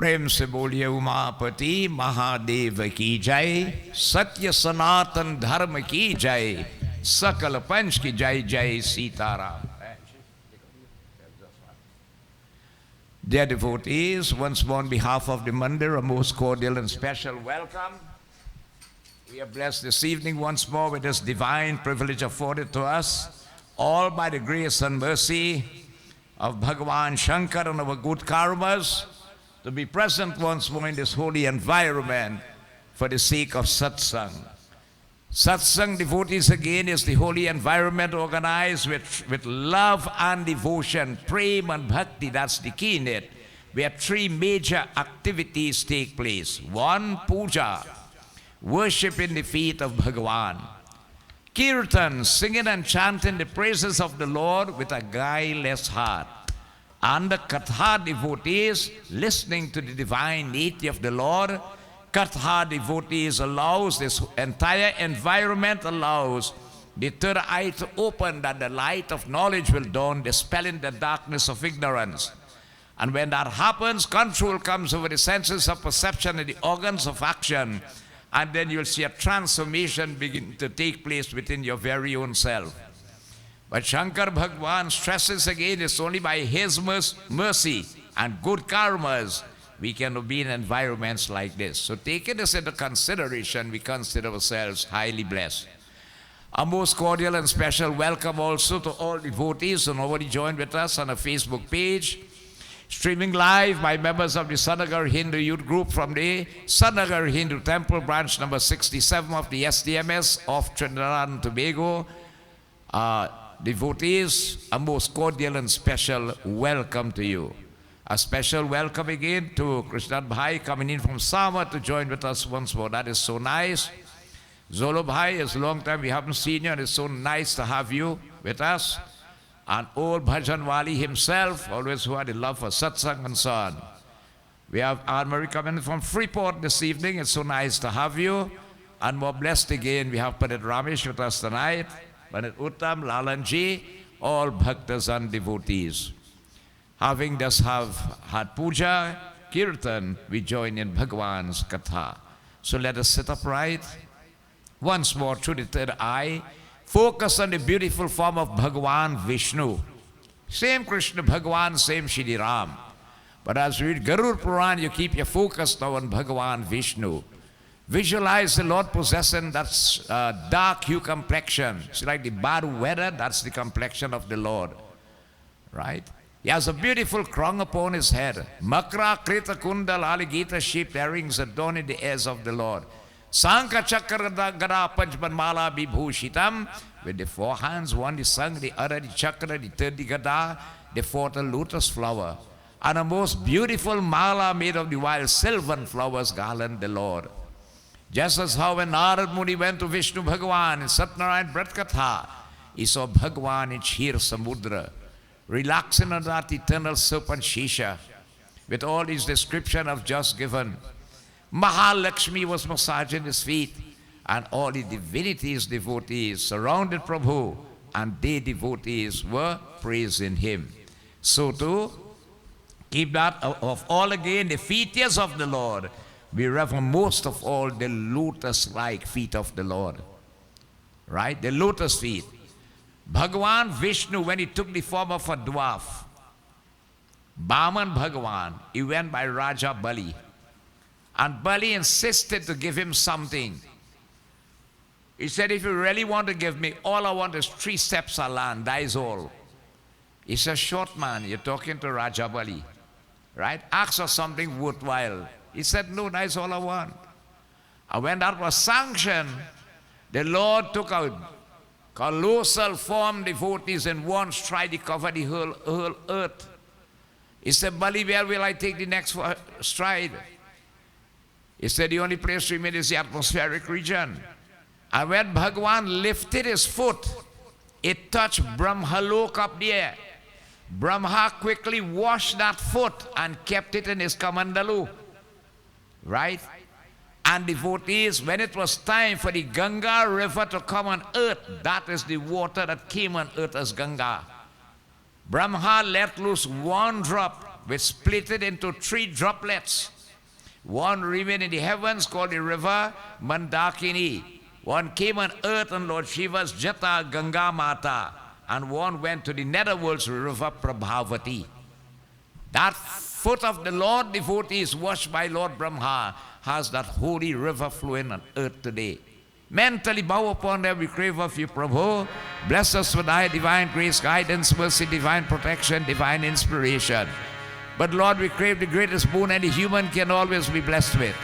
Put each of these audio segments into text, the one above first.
प्रेम से बोलिए उमापति महादेव की जय, सत्य सनातन धर्म की जय, सकल पंच की जय जय Sitaram. Dear devotees, once more on behalf of the Mandir, a most cordial and special welcome. We are blessed this evening once more with this divine privilege afforded to us, all by the grace and mercy of Bhagavan Shankar and our good karmas, to be present once more in this holy environment for the sake of satsang. Satsang, devotees, again is the holy environment organized with love and devotion, prema and bhakti, that's the key in it, where three major activities take place. One, puja, worshiping the feet of Bhagavan. Kirtan, singing and chanting the praises of the Lord with a guileless heart. And the Katha, devotees, listening to the divine deity of the Lord. Katha, devotees, allows this entire environment, allows the third eye to open, that the light of knowledge will dawn, dispelling the darkness of ignorance. And when that happens, control comes over the senses of perception and the organs of action, and then you'll see a transformation begin to take place within your very own self. But Shankar Bhagwan stresses again, it's only by his mercy and good karmas we can be in environments like this. So taking this into consideration, we consider ourselves highly blessed. A most cordial and special welcome also to all devotees who already joined with us on our Facebook page. Streaming live by members of the Sanagar Hindu Youth Group from the Sanagar Hindu Temple, branch number 67 of the SDMS of Trinidad and Tobago. Devotees, a most cordial and special welcome to you. A special welcome again to Krishnan Bhai coming in from Sama to join with us once more. That is so nice. Zolo Bhai, it's a long time we haven't seen you, and it's so nice to have you with us. And old Bhajan Wali himself, always who had a love for satsang and so on. We have Anne-Marie coming from Freeport this evening. It's so nice to have you. And more blessed again, we have Pandit Ramesh with us tonight. Pandit Uttam, Lalanji, all bhaktas and devotees. Having thus had puja, kirtan, we join in Bhagwan's katha. So let us sit upright. Once more through the third eye, focus on the beautiful form of Bhagwan Vishnu. Same Krishna Bhagwan, same Shri Ram. But as we read Garud Puran, you keep your focus now on Bhagwan Vishnu. Visualize the Lord possessing that dark hue complexion. It's like the bad weather, that's the complexion of the Lord. Right? He has a beautiful crown upon his head. Makra, Krita, Kundal, Aligita, sheep earrings adorning the heirs of the Lord. Sankha, Chakra, Gada, Panchman, Mala, Vibhushitam. With the four hands, one the Sang, the other the Chakra, the third the Gada, the fourth a lotus flower. And a most beautiful mala made of the wild sylvan flowers garland the Lord. Just as how when Narad Muni went to Vishnu Bhagwan in Satnarayan Brat Katha, he saw Bhagwan in Kshir Samudra, relaxing on that eternal serpent Shisha, with all his description of just given. Mahalakshmi was massaging his feet, and all the divinities, devotees surrounded Prabhu, and they devotees were praising him. So too, keep that of all again, the feet of the Lord. We reverence most of all the lotus-like feet of the Lord. Right? The lotus feet. Bhagavan Vishnu, when he took the form of a dwarf, Baman Bhagavan, he went by Raja Bali. And Bali insisted to give him something. He said, if you really want to give me, all I want is 3 steps of land, that is all. He said, short man, you're talking to Raja Bali. Right? Ask for something worthwhile. He said, no, that is all I want. And when that was sanctioned, the Lord took out colossal form devotees in one stride to cover the whole earth. He said, Bali, where will I take the next stride? He said, the only place remain is the atmospheric region. And when Bhagwan lifted his foot, it touched Brahmalok up there. Brahma quickly washed that foot and kept it in his kamandalu. Right? And devotees, when it was time for the Ganga river to come on earth, that is the water that came on earth as Ganga. Brahma let loose one drop which split it into 3 droplets. One remained in the heavens called the river Mandakini. One came on earth on Lord Shiva's Jata Ganga Mata. And one went to the netherworld's river Prabhavati. That foot of the Lord devotees washed by Lord Brahma has that holy river flowing on earth today. Mentally bow upon them, we crave of you, Prabhu. Bless us with thy divine grace, guidance, mercy, divine protection, divine inspiration. But Lord, we crave the greatest boon any human can always be blessed with.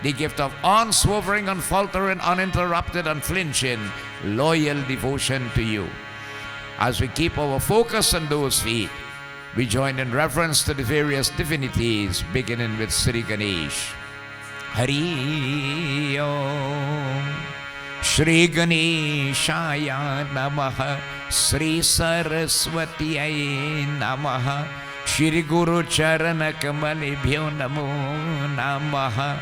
The gift of unswerving, unfaltering, uninterrupted, unflinching, loyal devotion to you. As we keep our focus on those feet, we join in reverence to the various divinities, beginning with Sri Ganesh. Hari Om. Shri Ganeshaya Namaha. Shri Saraswatiyai Namaha. Shri Guru Charana Kamalibhyo Namo Namaha.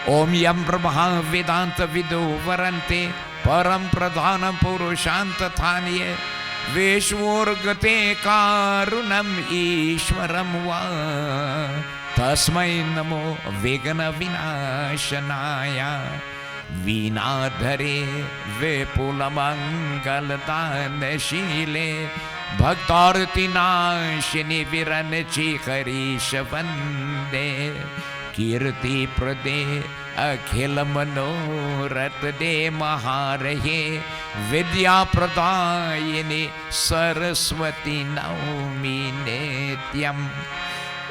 Om Yam Brahma Vedanta Vido Varante Param Pradhanam Purushanta Thaniye Veshvorgate Karunam Ishwaram Va Tasmai Namo Vegana Vinashanaya Vinadhare Vepulamangaladhanashile Bhaktarti Nashini Viranachi Harishavande Kirti Prade Akhil Manorat De Maharahe Vidya Pradayini Saraswati Naumi Nityam.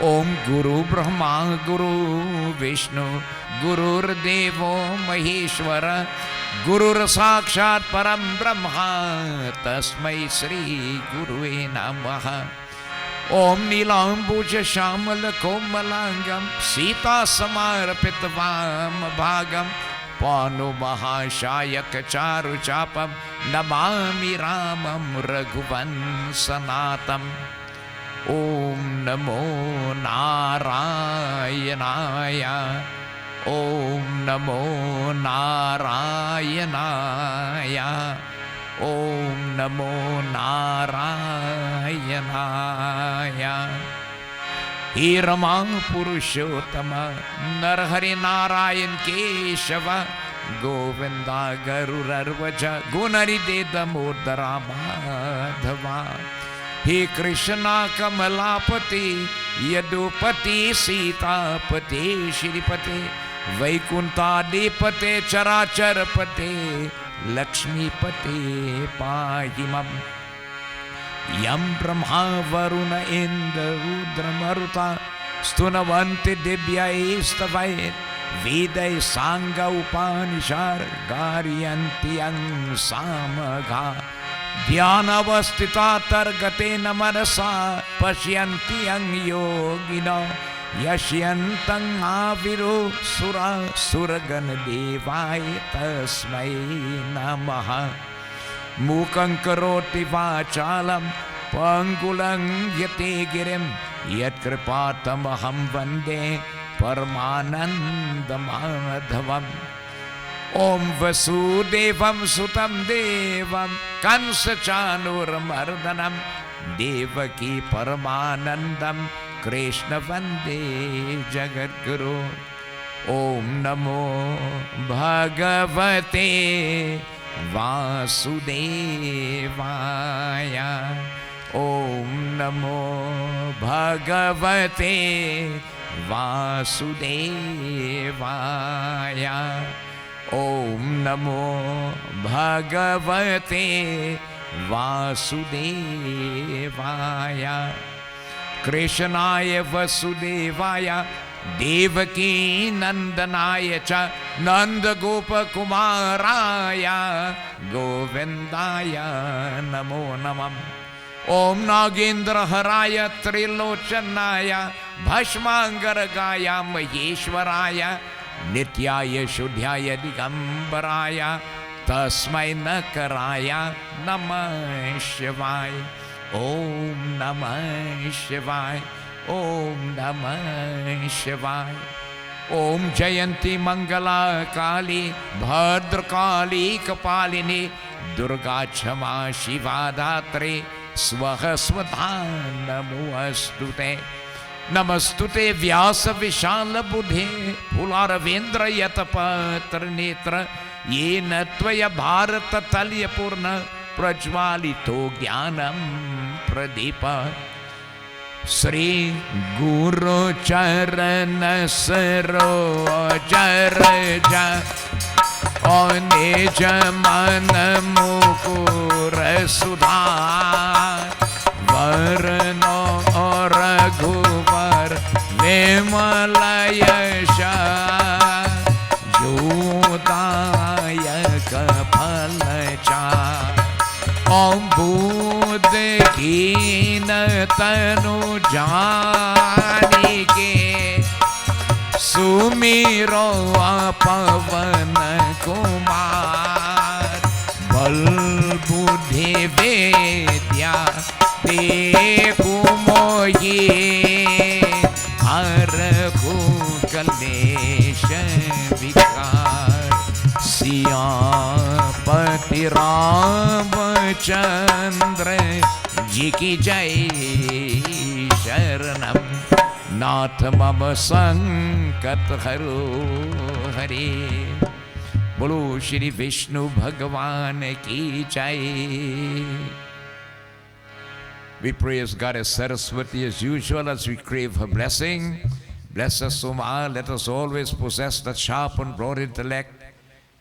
Om Guru Brahma Guru Vishnu Gurur Devo Maheshwara Gurur Sakshat Param Brahma Tasmai Sri Gurue Namaha. Om Nilambuja Shamal Komalangam Sita Samarapitavam Bhagam Panu Mahashayak Charu Chapam Namami Ramam Raghuvan Sanatam. Om Namo Narayanaya. Om Namo Narayanaya. Om Namo Narayanaya. He Rama Purushottama Narhari Narayan Keshava Govinda Garurarvaja Gunari Dedamodara Madhava. He Krishna Kamalapati Yadupati Sitapati Shiripati Vaikunta Dipate Characharapate Lakshmi Pate Pahimam. Yam Brahma Varuna Indra Rudra Maruta Stunavanti Dibya Istavai Vedai Sangha Upanishad Garyanti Yang Samaga Dhyanavastita Targate Namarasa Pashyanti Yang Yogina Yashyantang Aviru Sura Suragana Devai Tasmai Namaha. Mukang Karoti Vachalam Pangulang Yate Girim Yat Kripatam Aham Vande Paramananda Madhavam. Om Vasudevam Sutam Devam Kansa Chanur Mardanam Devaki Paramanandam Krishna Vande Jagat Guru. Om Namo Bhagavate Vasudevaya. Om Namo Bhagavate Vasudevaya. Om Namo Bhagavate Vasudevaya. Krishnaya Vasudevaya Devaki Nandanaya Cha Nanda Gopa Kumaraya Govindaya Namo Namam. Om Nagendra Haraya Trilochanaya Bhashmangaragaya Maheshwaraya Nityaya Shuddhyaya Digambaraya Tasmai Nakaraya Namah Shivaya. Om Namah Shivaya. Om Namah Shivaya. Om Jayanti Mangala Kali Bhadrakali Kapalini Durga Chama Shiva Dhatri Swaha Swadha Namo Astute. नमस्तुते व्यास विशाल बुधे फूलारवेंद्र यतपत्र नेत्र येन त्वया भारत तल्य पूर्ण प्रज्वालितो ज्ञानम प्रदीप श्री गुरु चरण सरोजर निज मन मुकुर सुधार वरनो रघुवर विमल यश जोदायक फल चार ओम बुद्ध कीन तनु जानिके सुमिरो पवन कुमार बल बुद्धि वेद्या देखो मोये हरहु कलेश विकार सियापति रामचंद्र जी की जय शरणम नाथ मम संकट हरो हरे बोलो श्री विष्णु भगवान की जय। We praise Goddess Saraswati as usual as we crave her blessing. Bless us, Soma. Let us always possess that sharp and broad intellect.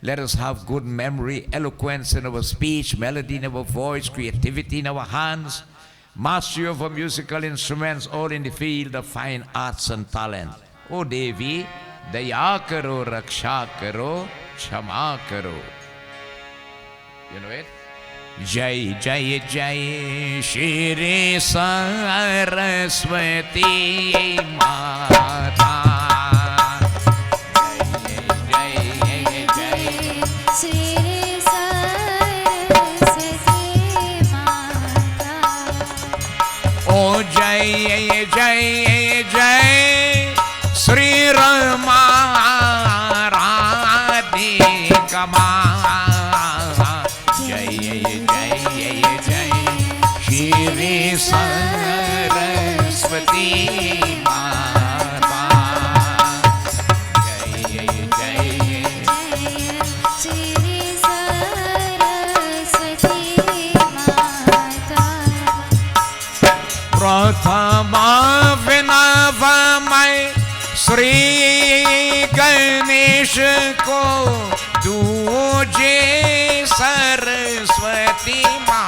Let us have good memory, eloquence in our speech, melody in our voice, creativity in our hands, mastery of our musical instruments, all in the field of fine arts and talent. O Devi, daya karo, raksha karo, क्षमा करो. You know it? जय जय जय श्री सरस्वती माता. जय जय जय श्री सरस्वती माता. ओ जय जय जय श्री रमा राधिका माँ. श्री सरस्वती माता. जय जय श्री सरस्वती माता. प्रथम विनवमय श्री गणेश को दूजे सरस्वती माँ.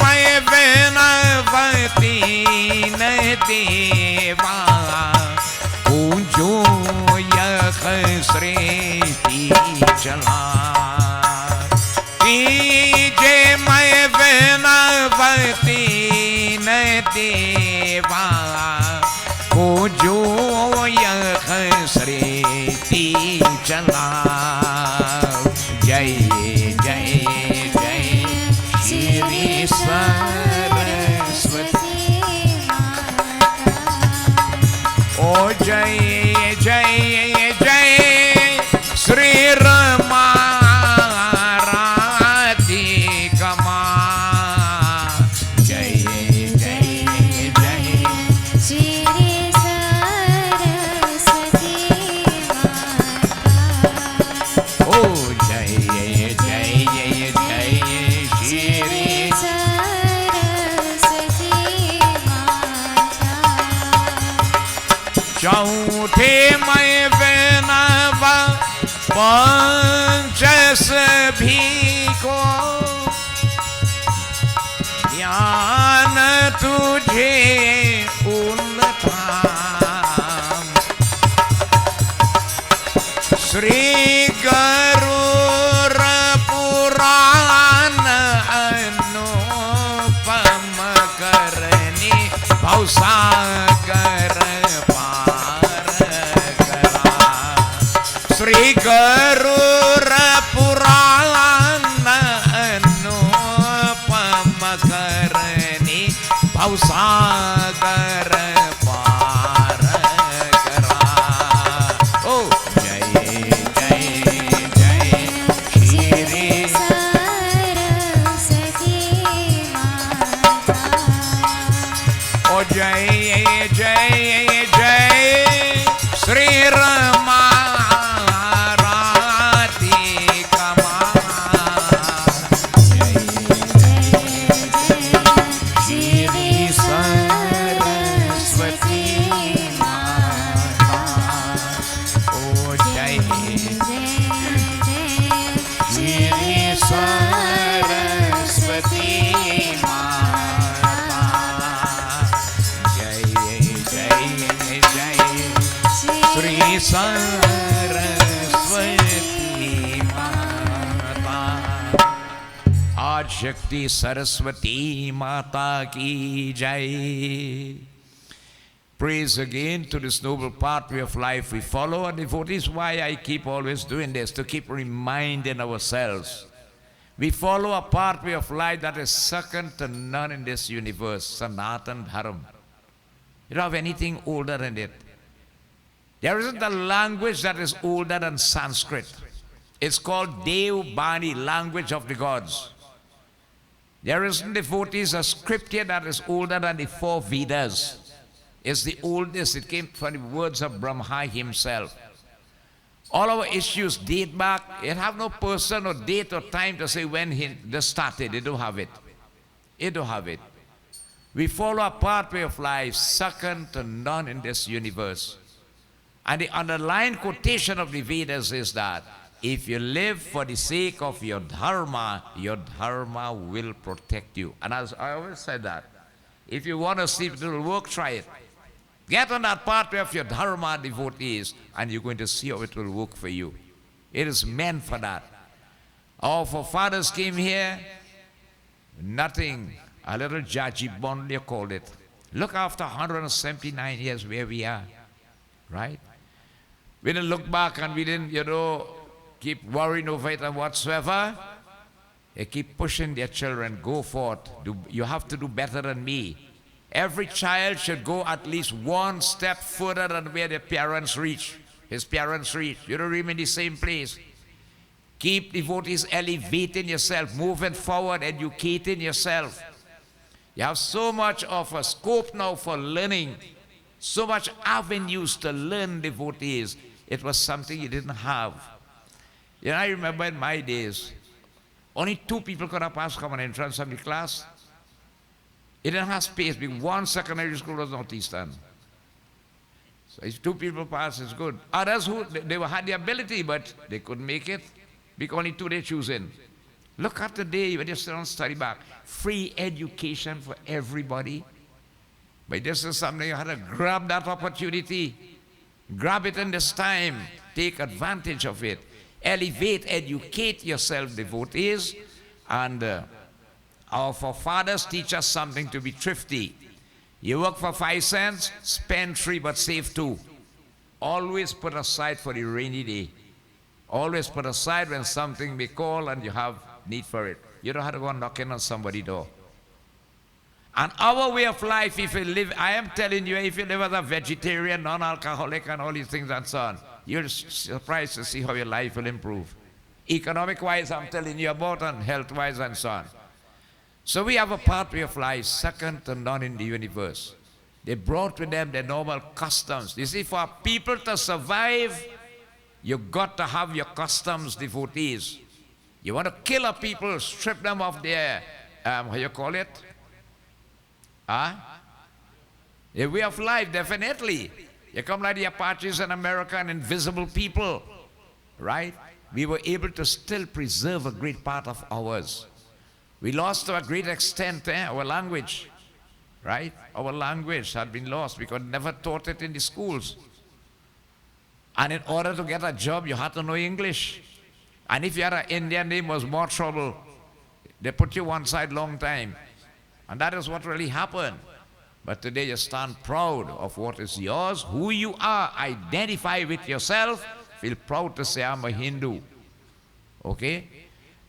मैं विनवती न देवा पूजो यख सृष्टि चला. कीजे मैं विनवती न देवा पूजो यख सृष्टि चला. जय जय जय श्री सरस्वती माता. ओ जय जय जय श्री रमा राधिका माँ. जय जय जय श्री सरस्वती माता. ओ जय जय जय श्री सरस्वती माता. चौथे मैं विनव पंचस भी को ज्ञान तुझे उल्थाम. श्री गरुड़ पुराण अनुपम करनी भवसागर पार करा. श्री गरुड़ पुराण अनुपम करनी भवसागर पार करा. ओ जय जय जय श्री सरस्वती माता. Jai Jai Jai Sri Rama Radhika Jai Shri Saraswati Mata. Oh Jai Shri Saraswati Mata. Jai Jai Jai Sri Saraswati Mata. Aaj Shakti Saraswati Mata ki Jai. Praise again to this noble pathway of life we follow. And devotees, why I keep always doing this, to keep reminding ourselves. We follow a pathway of life that is second to none in this universe, Sanatan Dharam. You don't have anything older than it. There isn't a language that is older than Sanskrit. It's called Dev Bani, language of the gods. There isn't, devotees, a scripture that is older than the 4 Vedas. It's the oldest. It came from the words of Brahma himself. All our issues date back. It have no person or date or time to say when they started. They don't have it. They don't have it. We follow a pathway of life second to none in this universe. And the underlying quotation of the Vedas is that if you live for the sake of your dharma will protect you. And as I always said that, if you want to see if it will work, try it. Get on that pathway of your dharma, devotees, and you're going to see how it will work for you. It is meant for that. Our forefathers came here, nothing, a little Jajibon, they called it. Look after 179 years where we are, right? We didn't look back and we didn't, keep worrying over it and whatsoever. They keep pushing their children, go forth. You have to do better than me. Every child should go at least one step further than where their parents reach, his parents reach. You don't remain in the same place. Keep, devotees, elevating yourself, moving forward, educating yourself. You have so much of a scope now for learning, so much avenues to learn, devotees. It was something you didn't have. I remember in my days, only 2 people could have passed common entrance of the class. It didn't have space because 1 secondary school was Northeastern. So if 2 people pass, it's good. Others who they had the ability, but they couldn't make it because only 2 they choosing. Look at the day when you still don't study back. Free education for everybody. But this is something you had to grab that opportunity. Grab it in this time. Take advantage of it. Elevate, educate yourself, devotees. And our forefathers teach us something to be thrifty. You work for 5 cents, spend 3 but save 2. Always put aside for the rainy day. Always put aside when something may call and you have need for it. You don't have to go knocking on somebody's door. And our way of life, if you live, I am telling you, if you live as a vegetarian, non-alcoholic and all these things and so on, you're surprised to see how your life will improve. Economic-wise, I'm telling you about, and health-wise and so on. So we have a pathway of life second to none in the universe. They brought with them their normal customs. You see, for people to survive, you've got to have your customs, devotees. You want to kill a people, strip them of their, how you call it? Their way of life, definitely. You come like the Apaches in America, and invisible people, right? We were able to still preserve a great part of ours. We lost to a great extent our language, right? Our language had been lost because never taught it in the schools. And in order to get a job, you had to know English. And if you had an Indian name, it was more trouble. They put you one side long time. And that is what really happened. But today you stand proud of what is yours, who you are, identify with yourself, feel proud to say, I'm a Hindu. Okay?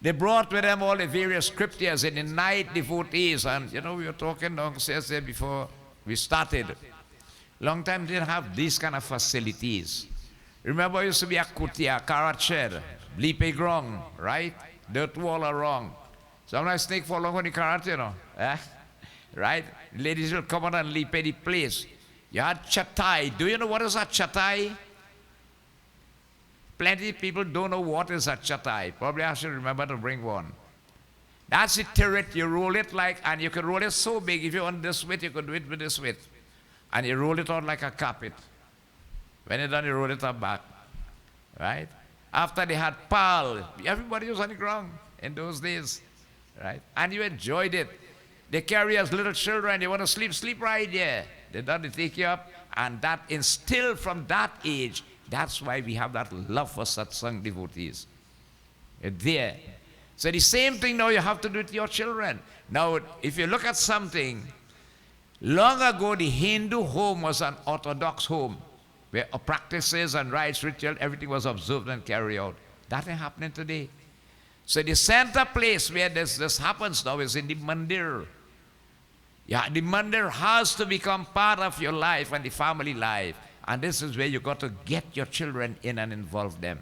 They brought with them all the various scriptures in the night, devotees. And we were talking downstairs there before we started. Long time didn't have these kind of facilities. Remember, it used to be a kutia, carrot shed, blipe grong, right? Dirt wall are wrong. Sometimes snake fall along on the carrot, right? Ladies will come on and leap at the place. You had chatai. Do you know what is a chatai? Plenty of people don't know what is a chatai. Probably I should remember to bring one. That's the turret. You roll it like, and you can roll it so big. If you want this width, you can do it with this width. And you roll it out like a carpet. When you're done, you roll it up back. Right? After they had pal, everybody was on the ground in those days. Right? And you enjoyed it. They carry us little children. You want to sleep, sleep right there. They done, they take you up. And that instilled from that age, that's why we have that love for satsang devotees. It's there. So the same thing now you have to do with your children. Now, if you look at something, long ago the Hindu home was an orthodox home where practices and rites, ritual, everything was observed and carried out. That ain't happening today. So the center place where this happens now is in the mandir. Yeah, the mandir has to become part of your life and the family life. And this is where you got to get your children in and involve them.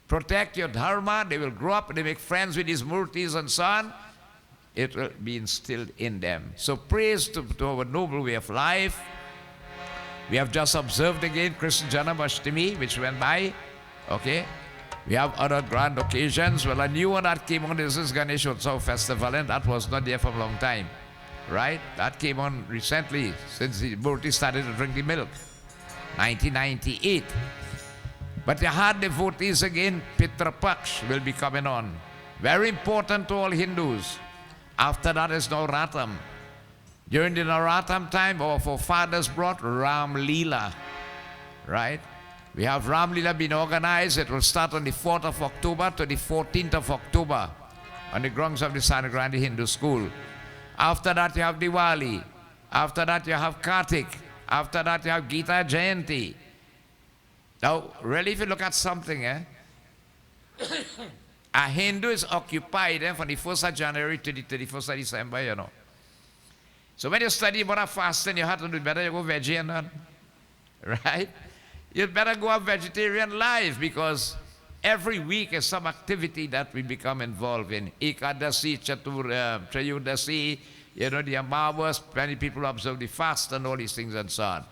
Protect your dharma, they will grow up, they make friends with these murtis and so on. It will be instilled in them. So praise to our noble way of life. We have just observed again Krishna Janmashtami, which went by. Okay? We have other grand occasions. Well, a new one that came on, this is Ganesh Utsav Festival, and that was not there for a long time. Right? That came on recently, since the murti started to drink the milk. 1998. But the hard devotees again, Pitra Paksh will be coming on. Very important to all Hindus. After that is Navratam. During the Navratam time, our forefathers brought Ram Leela. Right? We have Ram Leela being organized. It will start on the 4th of October to the 14th of October on the grounds of the Sanagrandi Hindu School. After that you have Diwali. After that you have Kartik. After that you have Gita Jayanti. Now, really, if you look at something, a Hindu is occupied from the 1st of January to the 31st of December, you know. So when you study about fasting, you have to do better, you go vegetarian, right? You'd better go a vegetarian life because every week is some activity that we become involved in. Ekadasi, Trayudasi, you know, the Amavas, many people observe the fast and all these things and so on.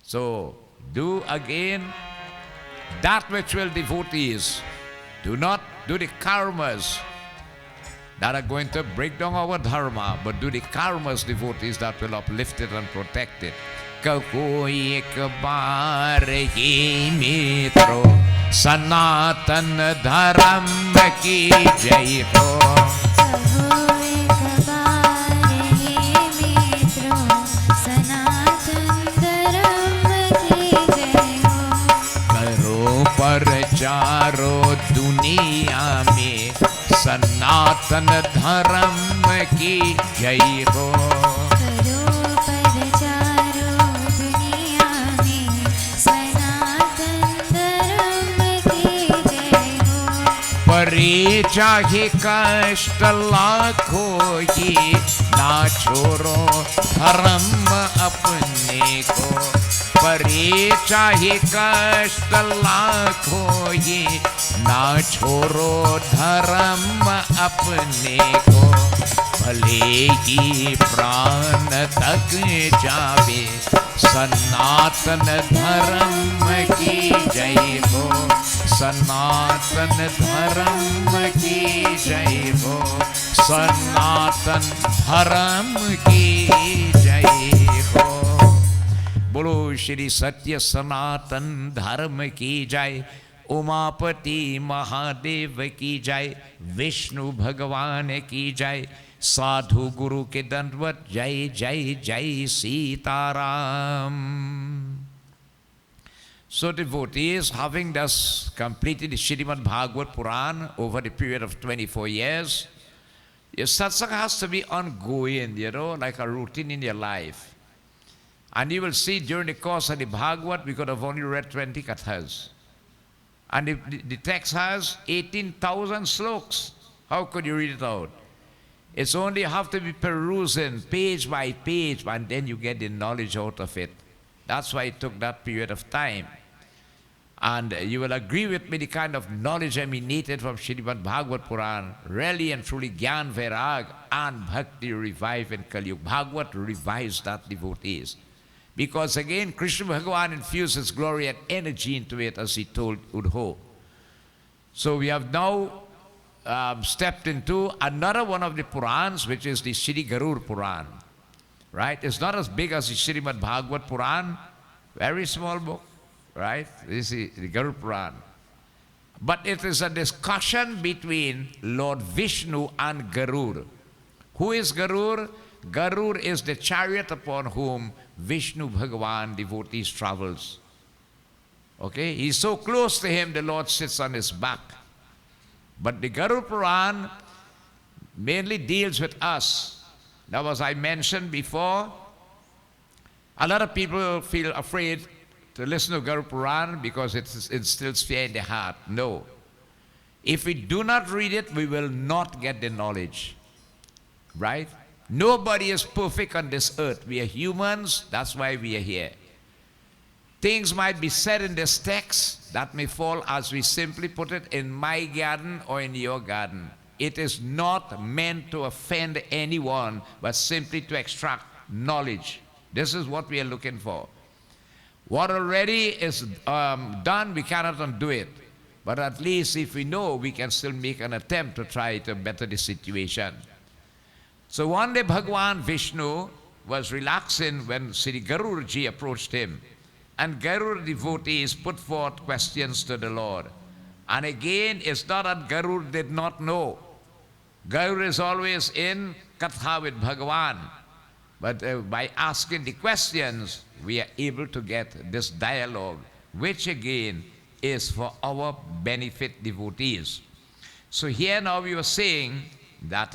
So, do again that which will devotees. Do not do the karmas that are going to break down our dharma, but do the karmas, devotees, that will uplift it and protect it. Kako ek baar hi mitro sanatan dharam ki jai ho. चारों दुनिया में सनातन धर्म की जय हो। करो प्रचारो दुनिया में सनातन धर्म की जय हो। परे चाहे कष्ट लाखों ही ना छोड़ो धर्म अपने को। परे चाहे कष्ट लाखों ही ना छोड़ो धर्म अपने को। भले ही प्राण तक जावे सनातन धर्म की जय हो। सनातन धर्म की जय हो। सनातन धर्म की जय हो। बोलो श्री सत्य सनातन धर्म की जय। उमापति महादेव की जय। विष्णु भगवान की जय। साधु गुरु के दंडवत जय जय जय Sitaram. So devotees, having thus completed the Srimad Bhagavad Puran over the period of 24 years, your satsang has to be ongoing, you know, like a routine in your life. And you will see during the course of the Bhagavad, we could have only read 20 kathas. And the text has 18,000 sloks. How could you read it out? It's only you have to be perusing page by page, and then you get the knowledge out of it. That's why it took that period of time. And you will agree with me, the kind of knowledge emanated from Srimad Bhagavad Puran, really and truly Gyan Vairag and Bhakti revive in Kali Yuga. Bhagavad revives that devotees. Because again, Krishna Bhagavan infuses glory and energy into it, as he told Uddhava. So we have now stepped into another one of the Purans, which is the Shri Garur Puran. Right? It's not as big as the Srimad Bhagavad Puran, very small book. Right? This is the Garur Puran. But it is a discussion between Lord Vishnu and Garur. Who is Garur? Garur is the chariot upon whom Vishnu Bhagavan devotees travels. Okay? He's so close to him, the Lord sits on his back. But the Garur Puran mainly deals with us. Now, as I mentioned before, a lot of people feel afraid to listen to Garur Puran because it instills fear in the heart. No. If we do not read it, we will not get the knowledge. Right? Nobody is perfect on this earth. We are humans, that's why we are here. Things might be said in this text that may fall, as we simply put it, in my garden or in your garden. It is not meant to offend anyone, but simply to extract knowledge. This is what we are looking for. What already is done, we cannot undo it. But at least if we know, we can still make an attempt to try to better the situation. So one day Bhagavan Vishnu was relaxing when Sri Garurji approached him. And Garur devotees put forth questions to the Lord. And again, it's not that Garur did not know. Garur is always in Katha with Bhagavan. But by asking the questions, we are able to get this dialogue, which again is for our benefit devotees. So here now we were saying that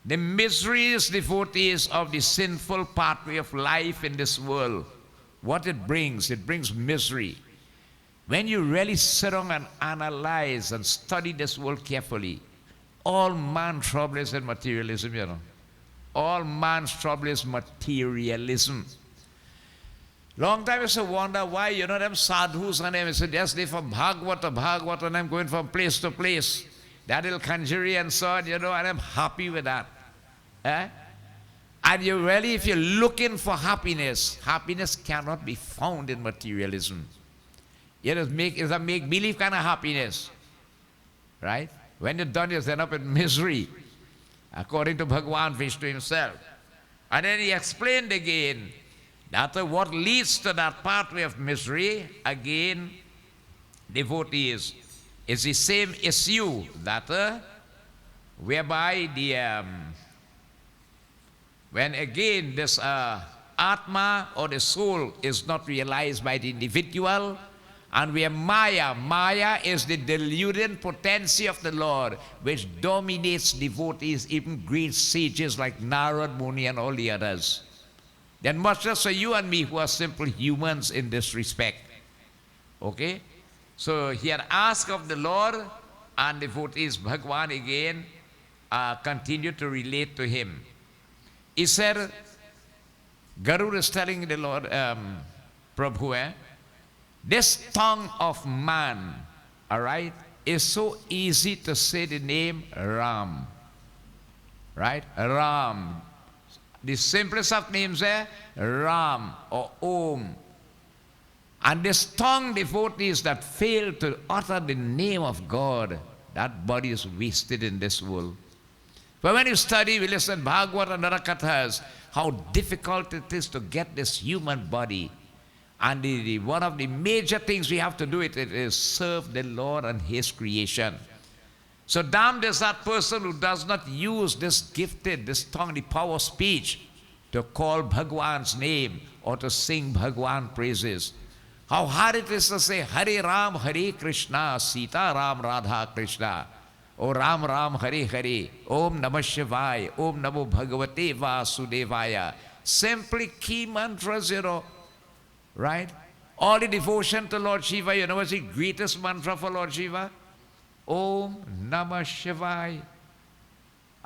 the miseries, devotees, of the sinful pathway of life in this world, what it brings misery. When you really sit down and analyze and study this world carefully, all man's trouble is in materialism, you know. All man's trouble is materialism. Long time I used to wonder why, you know, them sadhus and them, said, yes, they from Bhagavad to Bhagavad and I'm going from place to place. That little kanjari and so on, you know, and I'm happy with that. And you really, if you're looking for happiness, happiness cannot be found in materialism. It's a make-believe kind of happiness. Right? When you're done, you end up in misery, according to Bhagavan Vishnu himself. And then he explained again that what leads to that pathway of misery, again, devotees, is the same issue that whereby the when again this Atma or the soul is not realized by the individual, and where Maya is the deluding potency of the Lord, which dominates devotees, even great sages like Narad Muni and all the others. Then much less for you and me who are simple humans in this respect. Okay? So he had asked of the Lord, and devotees, Bhagavan again continued to relate to him. He said, Garur is telling the Lord, Prabhu, this tongue of man, all right, is so easy to say the name Ram. Right? Ram. The simplest of names there, Ram or Om. And this tongue, devotees that fail to utter the name of God, that body is wasted in this world. But when you study, we listen Bhagavad and other kathas, how difficult it is to get this human body. And one of the major things we have to do it is serve the Lord and His creation. So damned is that person who does not use this tongue, the power of speech, to call Bhagwan's name or to sing Bhagwan praises. How hard it is to say Hare Ram, Hare Krishna, Sita Ram, Radha Krishna. O Ram Ram, Hare Hare, Om Namah Shivaya, Om Namo Bhagavate Vasudevaya. Simply key mantras, you know. Right? All the devotion to Lord Shiva, you know what's the greatest mantra for Lord Shiva? Om Namah Shivaya.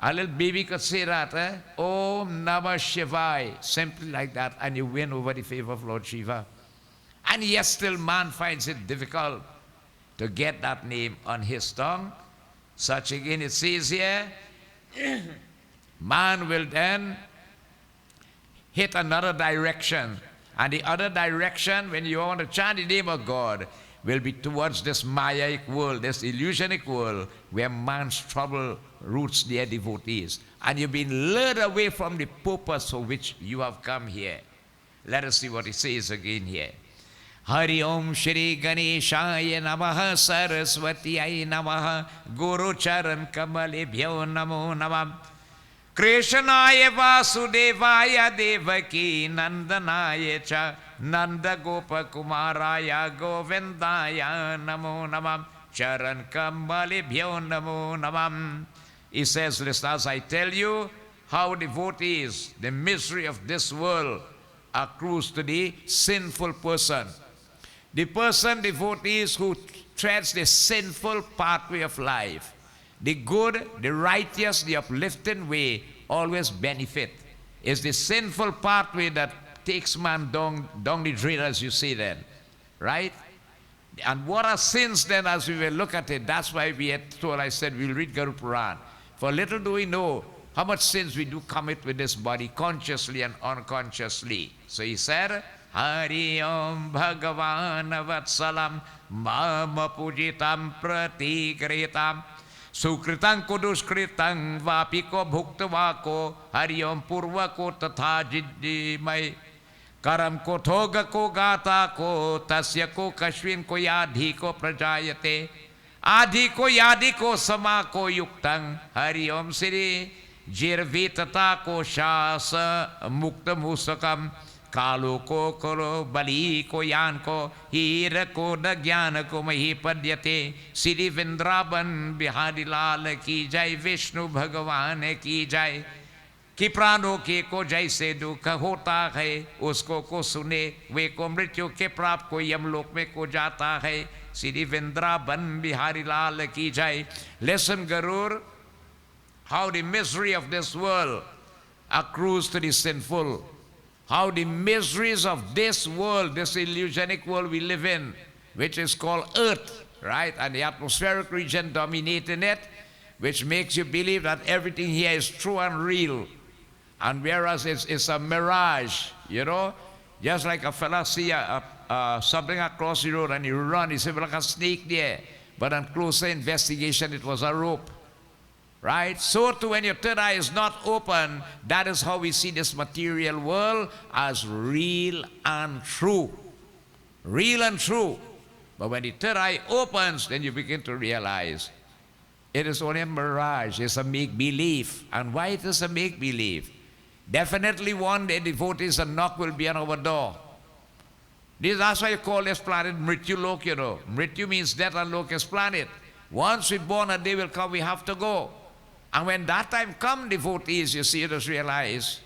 A little baby could say that, Om Namah Shivaya, simply like that, and you win over the favor of Lord Shiva. And yet still man finds it difficult to get that name on his tongue. Such again it says here, man will then hit another direction. And the other direction, when you want to chant the name of God, will be towards this Mayaik world, this illusionic world, where man's trouble roots their devotees. And you've been lured away from the purpose for which you have come here. Let us see what it says again here. Hari Om Shri Ganeshaya Namaha Saraswatiyai Namaha Guru Charan Kamalebhyo Namo Namah Krishnaya Vasudevaya Devaki Nandanaya Cha Nanda Gopa Kumaraya Govindaya Namo Namah Charan Kamalebhyo Namo Namah. He says, listeners, I tell you how devotees, the misery of this world accrues to the sinful person. The person, devotees who treads the sinful pathway of life, the good, the righteous, the uplifting way always benefit. It's the sinful pathway that takes man down the drain, as you say then, right? And what are sins then, as we will look at it? That's why we had told, I said, we'll read Garuda Puran. For little do we know how much sins we do commit with this body, consciously and unconsciously. So he said, Hari Om Bhagavan Vatsalam Mama Pujitam Pratikritam Sukritam Kuduskritam Vapiko Bhuktavako Hari Om Purvako Tatha Jiddhimai Karam ko thoga ko gata ko tasya ko kashvin ko yadhi ko prajayate Adhi ko yadi ko sama ko yuktang Hari Om Sri Jirvitata ko shasa mukta musakam Kalu ko karo bali ko yan ko hira ko dagyan ko mahi padyate Sri Vrindavan Bihari Lal ki jai Vishnu Bhagavan ki jai कि प्राणों के को जैसे दुख होता है उसको को सुने वे को मृत्यु के प्राप्त को यमलोक में को जाता है श्री वृंदावन बिहारी लाल की जय. Listen, Garur, how the misery of this world accrues to the sinful, how the miseries of this world, this illusionic world we live in, which is called earth, right, and the atmospheric region dominating it, which makes you believe that everything here is true and real. And whereas it's a mirage, you know, just like a fella see something across the road and you run, you say, well, like a snake there. But on closer investigation, it was a rope, right? So too, when your third eye is not open, that is how we see this material world as real and true. Real and true. But when the third eye opens, then you begin to realize it is only a mirage, it's a make-believe. And why it is a make-believe? Definitely one day devotees, a knock will be on our door. That's why you call this planet Mrityu Lok, you know. Mrityu means death and Lok is planet. Once we're born, a day will come, we have to go. And when that time comes, devotees, you see, you just realize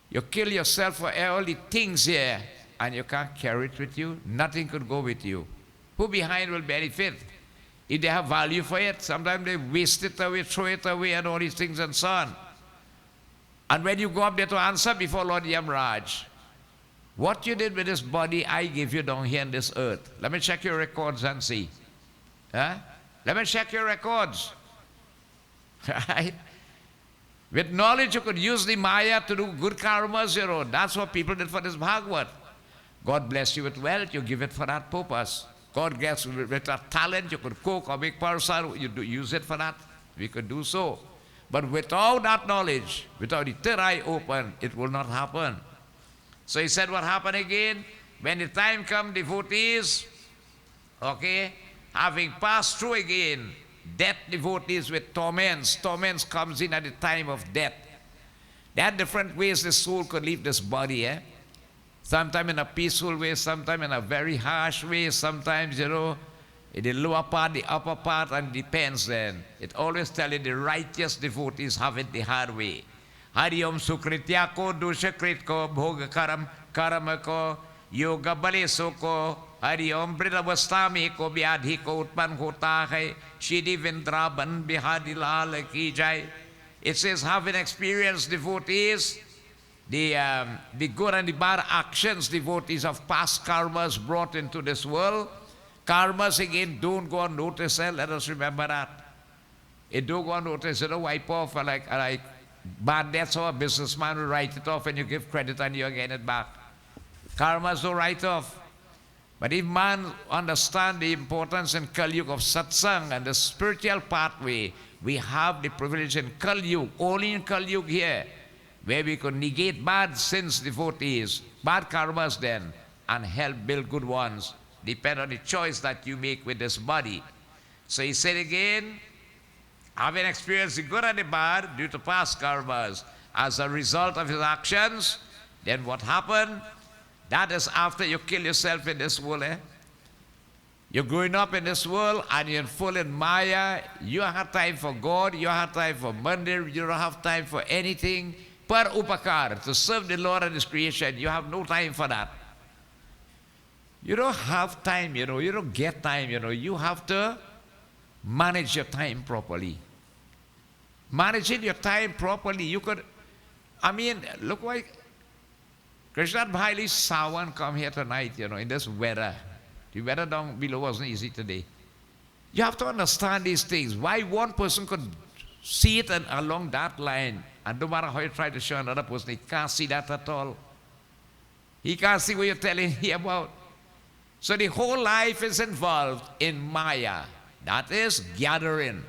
you kill yourself for all the things here and you can't carry it with you. Nothing could go with you. Who behind will benefit? If they have value for it, sometimes they waste it away, throw it away, and all these things and so on. And when you go up there to answer before Lord Yamraj, what you did with this body I gave you down here on this earth. Let me check your records and see. Huh? Let me check your records. Right? With knowledge you could use the Maya to do good karmas, you know. That's what people did for this Bhagavad. God bless you with wealth, you give it for that purpose. God gets with a talent, you could cook or make parcel, you use it for that. We could do so. But without that knowledge, without the third eye open, it will not happen. So he said what happened again? When the time comes, devotees, okay, having passed through again, death devotees with torments. Torments comes in at the time of death. There are different ways the soul could leave this body, eh? Sometimes in a peaceful way, sometimes in a very harsh way, sometimes, you know, in the lower part, the upper part, and depends then. It always tells you the righteous devotees have it the hard way. Hari Om Sukritya ko, Dushakrit ko, Bhoga Karam, Karama ko, Yoga Baleso ko, Hari Om Bridavastami ko, Vyadhi ko, Utpan hota hai, Shri Vrindavan Bihari Lal ki jai. It says, having experienced devotees, the good and the bad actions devotees of past karmas brought into this world. Karmas, again, don't go unnoticed. Let us remember that. It don't go unnoticed. You don't wipe off like bad debts, or a businessman will write it off and you give credit and you get it back. Karmas don't write off. But if man understand the importance in Kali Yuga of satsang and the spiritual pathway, we have the privilege in Kali Yuga, only in Kali Yuga here, where we could negate bad sins, devotees, bad karmas then, and help build good ones. Depend on the choice that you make with this body. So he said again, having experienced the good and the bad due to past karmas as a result of his actions, then what happened? That is after you kill yourself in this world. You're growing up in this world and you're full in Maya. You don't have time for God. You don't have time for mandir. You don't have time for anything. Per upakar, to serve the Lord and His creation. You have no time for that. You don't have time, you don't get time, you have to manage your time properly. Managing your time properly, you could, look why Krishna Bhai Sawan come here tonight, in this weather. The weather down below wasn't easy today. You have to understand these things. Why one person could see it along that line, and no matter how you try to show another person, he can't see that at all. He can't see what you're telling him about. So the whole life is involved in Maya. That is gathering.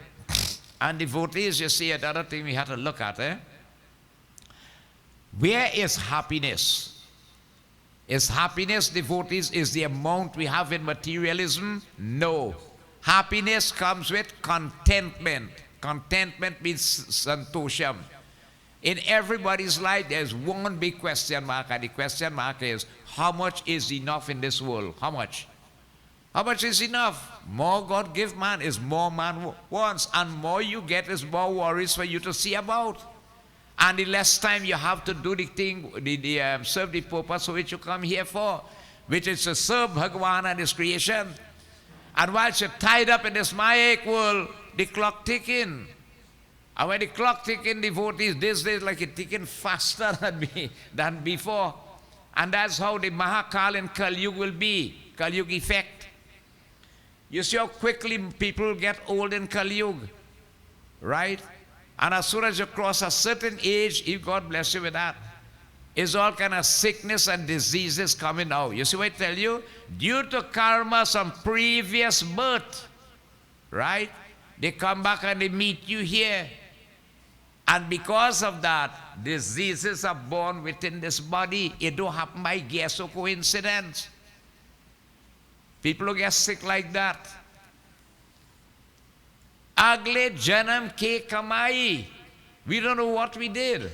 And devotees, you see, another thing we have to look at. Where is happiness? Is happiness, devotees, is the amount we have in materialism? No. Happiness comes with contentment. Contentment means santosham. In everybody's life, there's one big question mark, and the question mark is, how much is enough in this world? How much? How much is enough? More God give man is more man wants, and more you get is more worries for you to see about. And the less time you have to do the thing, serve the purpose which you come here for, which is to serve Bhagavan and His creation. And whilst you're tied up in this Maya world, the clock ticking. And when the clock ticking, devotees, these days like it ticking faster than before. And that's how the Mahakal and Kali Yuga will be, Kali Yuga effect. You see how quickly people get old in Kali Yuga, right? And as soon as you cross a certain age, if God bless you with that, is all kind of sickness and diseases coming out. You see what I tell you? Due to karma, some previous birth, right? They come back and they meet you here. And because of that, diseases are born within this body. It don't happen by guess or coincidence. People who get sick like that. Agle janam ke kamai. We don't know what we did.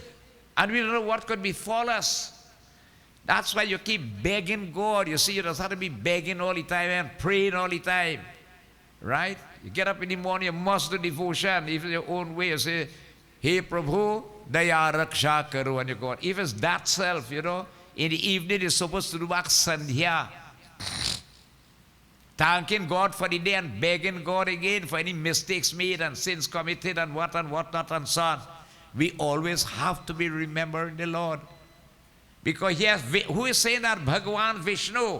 And we don't know what could befall us. That's why you keep begging God. You see, you don't have to be begging all the time and praying all the time. Right? You get up in the morning, you must do devotion. Even your own way, you say, Hey Prabhu, Daya Raksha Karu, and you go on. If it's that self, in the evening you're supposed to do back Sandhya. Thanking God for the day and begging God again for any mistakes made and sins committed and what not and so on. We always have to be remembering the Lord. Because yes, who is saying that? Bhagavan Vishnu.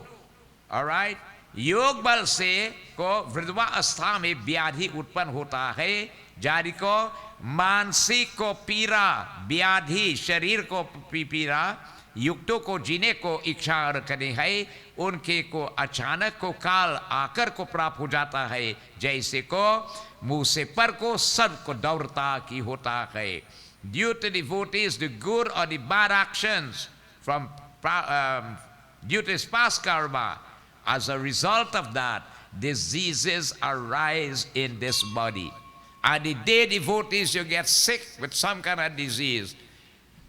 Alright? योग बल से को वृद्धवा अवस्था में व्याधि उत्पन्न होता है, जारी को मानसिक को पीड़ा, व्याधि शरीर को पीड़ा, युक्तों को जीने को इच्छा रखने है, उनके को अचानक को काल आकर को प्राप्त हो जाता है, जैसे को मुंह से पर को सब को दौड़ता की होता है. Due to devotees, the good or the bad actions from due to his past karma, as a result of that, diseases arise in this body. And the day devotees you get sick with some kind of disease,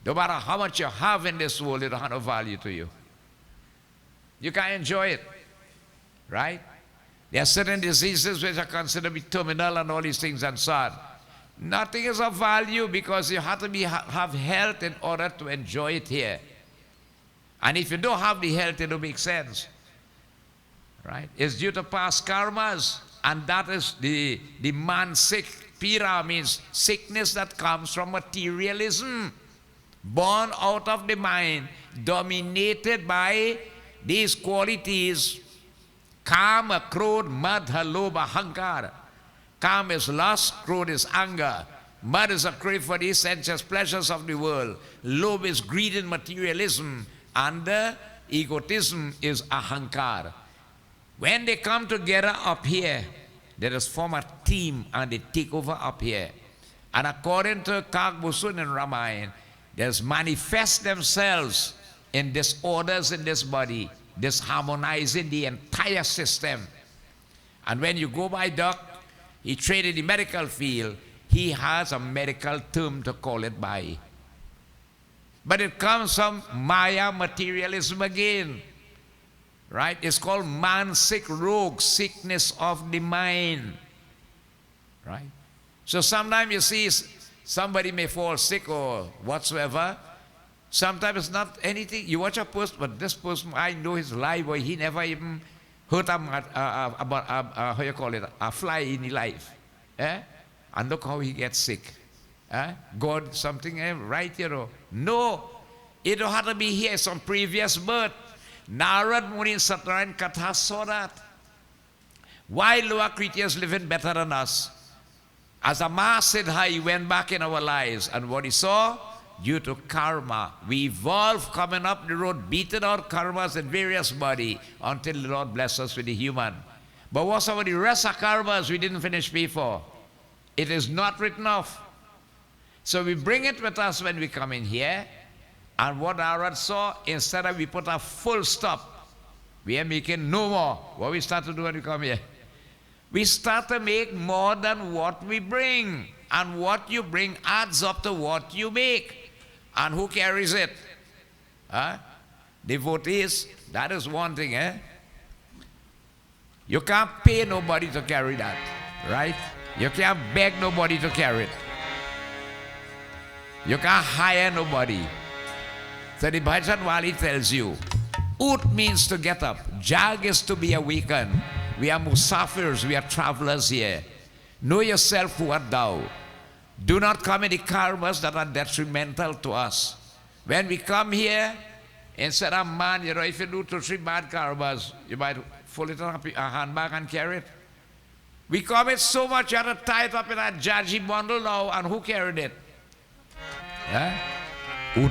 no matter how much you have in this world, it will have no value to you. You can't enjoy it, right? There are certain diseases which are considered to be terminal and all these things and so on. Nothing is of value because you have to have health in order to enjoy it here. And if you don't have the health, it don't make sense. Right? It's due to past karmas, and that is the mansik Pira means sickness that comes from materialism, born out of the mind, dominated by these qualities: Kama, Krodh, Madha, Lobha, Hankara. Kama is lust, Krodh is anger. Mad is a crave for the sensuous pleasures of the world. Lobha is greed and materialism. And the egotism is ahankar. When they come together up here, they just form a team and they take over up here. And according to Kalbusun and Ramayana, they manifest themselves in disorders in this body, disharmonizing the entire system. And when you go by Doc, he trained in the medical field, he has a medical term to call it by. But it comes from Maya materialism again. Right? It's called mansik rog, sickness of the mind. Right? So sometimes you see somebody may fall sick or whatsoever. Sometimes it's not anything. You watch a person, but this person, I know his life, or he never even heard about, how you call it, a fly in his life. Eh? And look how he gets sick. God, something right here. No, it don't have to be here, some previous birth. Narad Muni Satnarayan Katha saw that. Why lower creatures living better than us? As a Mahasiddha, he went back in our lives, and what he saw, due to karma, we evolved coming up the road, beating out karmas in various body until the Lord bless us with the human. But what's about the rest of karmas we didn't finish before? It is not written off. So we bring it with us when we come in here. And what Arad saw, instead of we put a full stop, we are making no more. What we start to do when we come here? We start to make more than what we bring. And what you bring adds up to what you make. And who carries it? Devotees. That is one thing, eh? You can't pay nobody to carry that, right? You can't beg nobody to carry it. You can't hire nobody. So the Bhajan Wali tells you, Ut means to get up. Jag is to be awakened. We are musafirs, we are travelers here. Know yourself who art thou. Do not come in the karmas that are detrimental to us. When we come here, instead of man, if you do 2 or 3 bad karmas, you might fold it up a handbag and carry it. We commit so much, you have to tie it up in that jaji bundle now, and who carried it? Yeah? Ut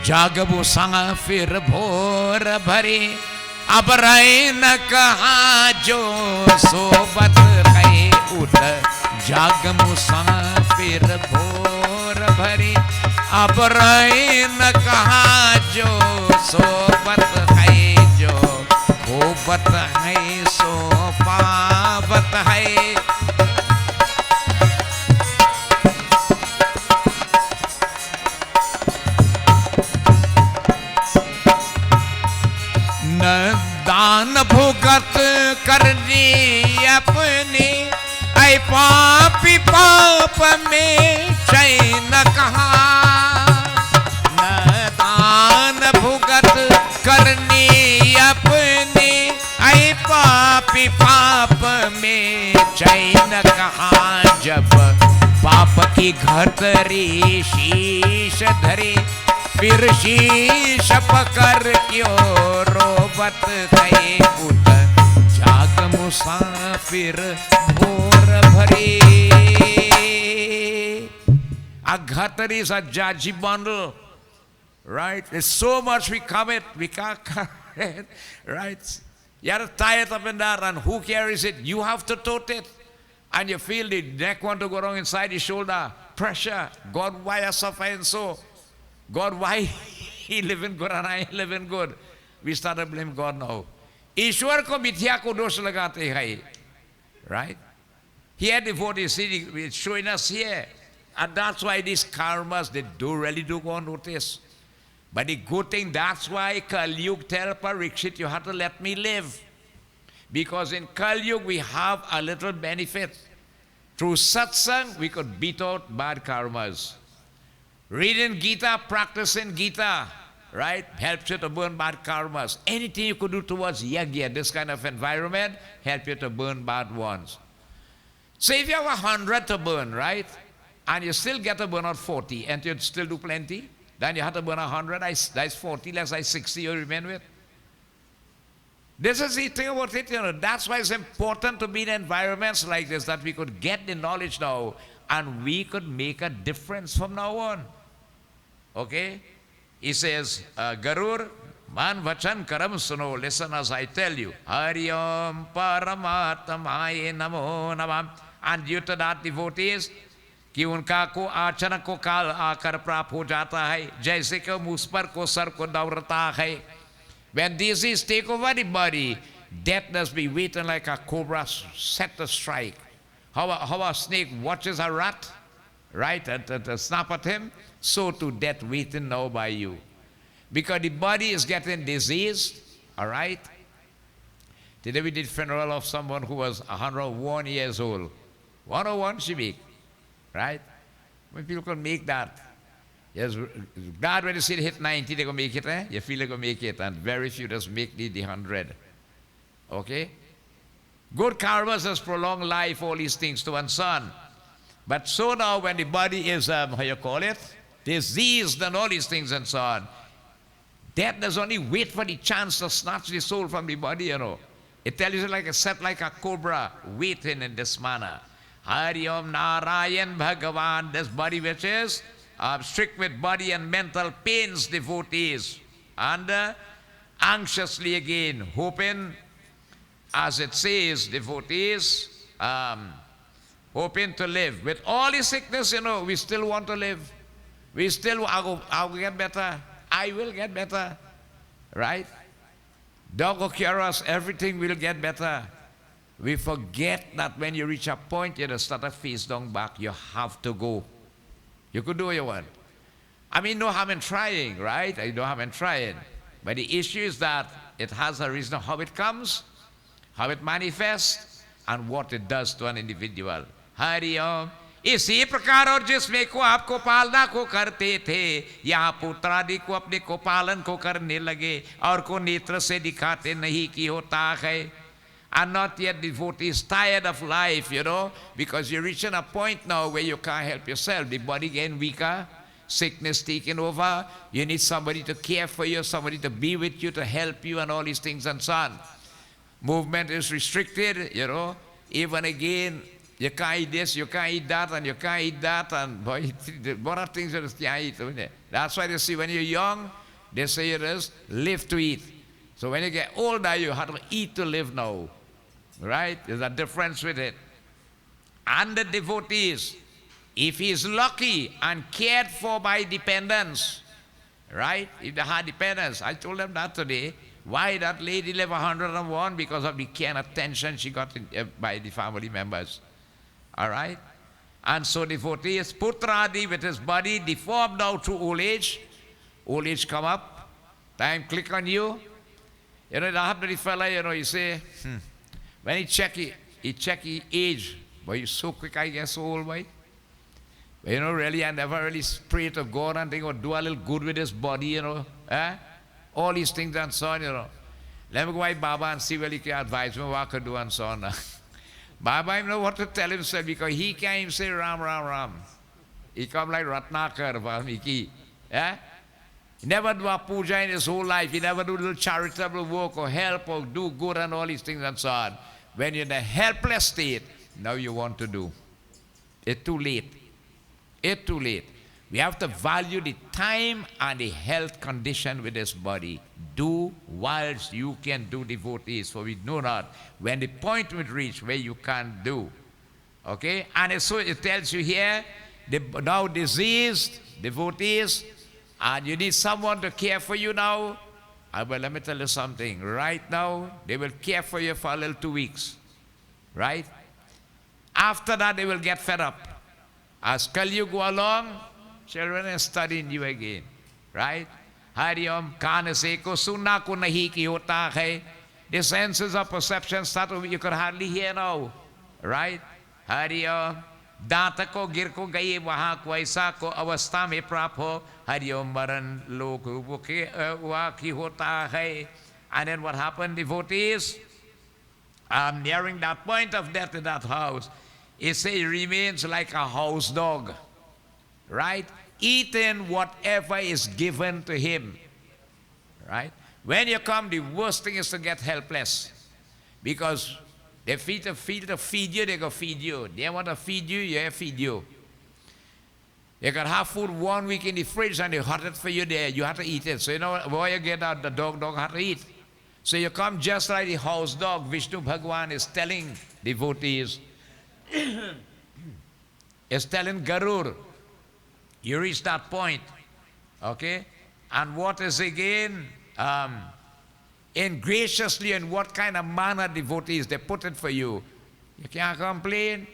jagabu sanga fir bhor bhari ab rahe na kaha jo sobat hai. Ut jagamu sanga fir bhor bhari ab rahe na kaha jo sobat hai. Jo khobat hai so pavat hai. दान भुगत करनी अपनी ऐ पापी पाप में चैन कहाँ. न दान भुगत करनी अपनी ऐ पापी पाप में चैन कहाँ. जब पाप की घतरी शीश धरी फिर शीश पकड़ क्यों रोबत गए. उठ जाग मुसाफिर भोर भरी. A ghatari is a jaji bundle, right? There's so much we commit, we can't carry it, right? You have to tie it up in that, and who carries it? You have to tote it. And you feel the neck want to go wrong inside the shoulder, pressure. God, why are suffering so? God, why he living good and I living good? We start to blame God now. ईश्वर को मिथ्या को दोष लगाते हैं, right? Here devotees it's showing us here, and that's why these karmas they really do go unnoticed. But the good thing, that's why Kali Yuga tell Parikshit, you have to let me live, because in Kali Yuga we have a little benefit. Through satsang we could beat out bad karmas. Reading Gita, practicing Gita, right, helps you to burn bad karmas. Anything you could do towards yajna, this kind of environment, help you to burn bad ones. So if you have 100 to burn, right? And you still get to burn out 40, and you'd still do plenty, then you have to burn 100, that's 40 less than 60 you remain with. This is the thing about it, that's why it's important to be in environments like this, that we could get the knowledge now, and we could make a difference from now on. Okay? He says, Garur, man vachan karam suno, listen as I tell you. Hari Om Paramatamaye Namo Namam. And due to that, devotees, कि उनका को आचरण को काल आकर प्राप्त हो जाता है, जैसे कि मुझ पर को सर को दौड़ता है. When disease take over the body, death does be waiting like a cobra set to strike. How a snake watches a rat, right, and snap at him, so too death waiting now by you. Because the body is getting diseased, all right? Today we did funeral of someone who was 101 years old. 101 she make, right? When people can make that. Yes, God, when you see it hit 90, they're going to make it, eh? You feel they're going to make it, and very few just make the 100. Okay? Good karma says prolong life, all these things to one's son. But so now when the body is, how you call it, diseased and all these things and so on, death does only wait for the chance to snatch the soul from the body, It tells you like a set like a cobra waiting in this manner. Hari Om Narayan Bhagavan, this body which is strict with body and mental pains, devotees, and anxiously again, hoping, as it says, devotees, hoping to live. With all the sickness, we still want to live. We still, I'll get better. I will get better. Right? Dog will cure us, everything will get better. We forget that when you reach a point, you just start to face down back, you have to go. You could do what you want. I mean, no harm in trying, right? I don't harm in trying. But the issue is that it has a reason of how it comes, how it manifests, and what it does to an individual. Hari Om. इसी प्रकार और जिसमें को आपको पालना को करते थे, यहाँ पुत्रादि को अपने को पालन को करने लगे और को नेत्र से दिखाते नहीं कि होता है. And not yet devotees tired of life, because you're reaching a point now where you can't help yourself. The body getting weaker, sickness taking over. You need somebody to care for you, somebody to be with you, to help you, and all these things and so on. Movement is restricted, Even again, you can't eat this, you can't eat that, and you can't eat that, and boy, what are things that you can't eat, isn't it? That's why they say when you're young, they say it is live to eat. So when you get older, you have to eat to live now. Right? There's a difference with it. And the devotees, if he is lucky and cared for by dependents, right? If they had dependents, I told them that today. Why that lady lived 101? Because of the care and attention she got by the family members. All right? And so devotees, Putradi with his body deformed now through old age come up, time click on you. That happened to the fella, you say, when he check his age, boy, he's so quick I get so old, boy. But really, I never really pray to God and think, do a little good with his body, all these things and so on, Let me go by Baba and see what he can advise me what I could do and so on. Baba, I know what to tell himself because he can't even say Ram, Ram, Ram. He come like Ratnakar, Valmiki. He never do a puja in his whole life. He never do little charitable work or help or do good and all these things and so on. When you're in a helpless state, now you want to do. It's too late. It's too late. We have to value the time and the health condition with this body. Do whilst you can do, devotees, for we know not when the point will reach where you can't do. Okay? And so it tells you here, now diseased devotees, and you need someone to care for you now. Well, let me tell you something. Right now, they will care for you for a little 2 weeks. Right? After that, they will get fed up. As Kali go along, children are studying you again. Right? Hari Om, kaane se ko sunna ko nahi ki hota hai. The senses of perception start to, you could hardly hear now. Right? Hari Om. दांत को गिर को गई वहाँ को ऐसा को अवस्था में प्राप्त हो हरिओम मरण लोक की होता है. And then what happened, devotees? Nearing that point of death in that house, It says he remains like a house dog, right? Eating whatever is given to him, right? When you come, the worst thing is to get helpless, because they feel to feed you, they go feed you. They want to feed you, yeah, feed you. You can have food 1 week in the fridge and they hot it for you there. You have to eat it. So you know where you get out the dog have to eat. So you come just like the house dog. Vishnu Bhagwan is telling devotees, is telling Garur, you reach that point, okay? And what is again, ingraciously, in what kind of manner devotees, they put it for you. You can't complain,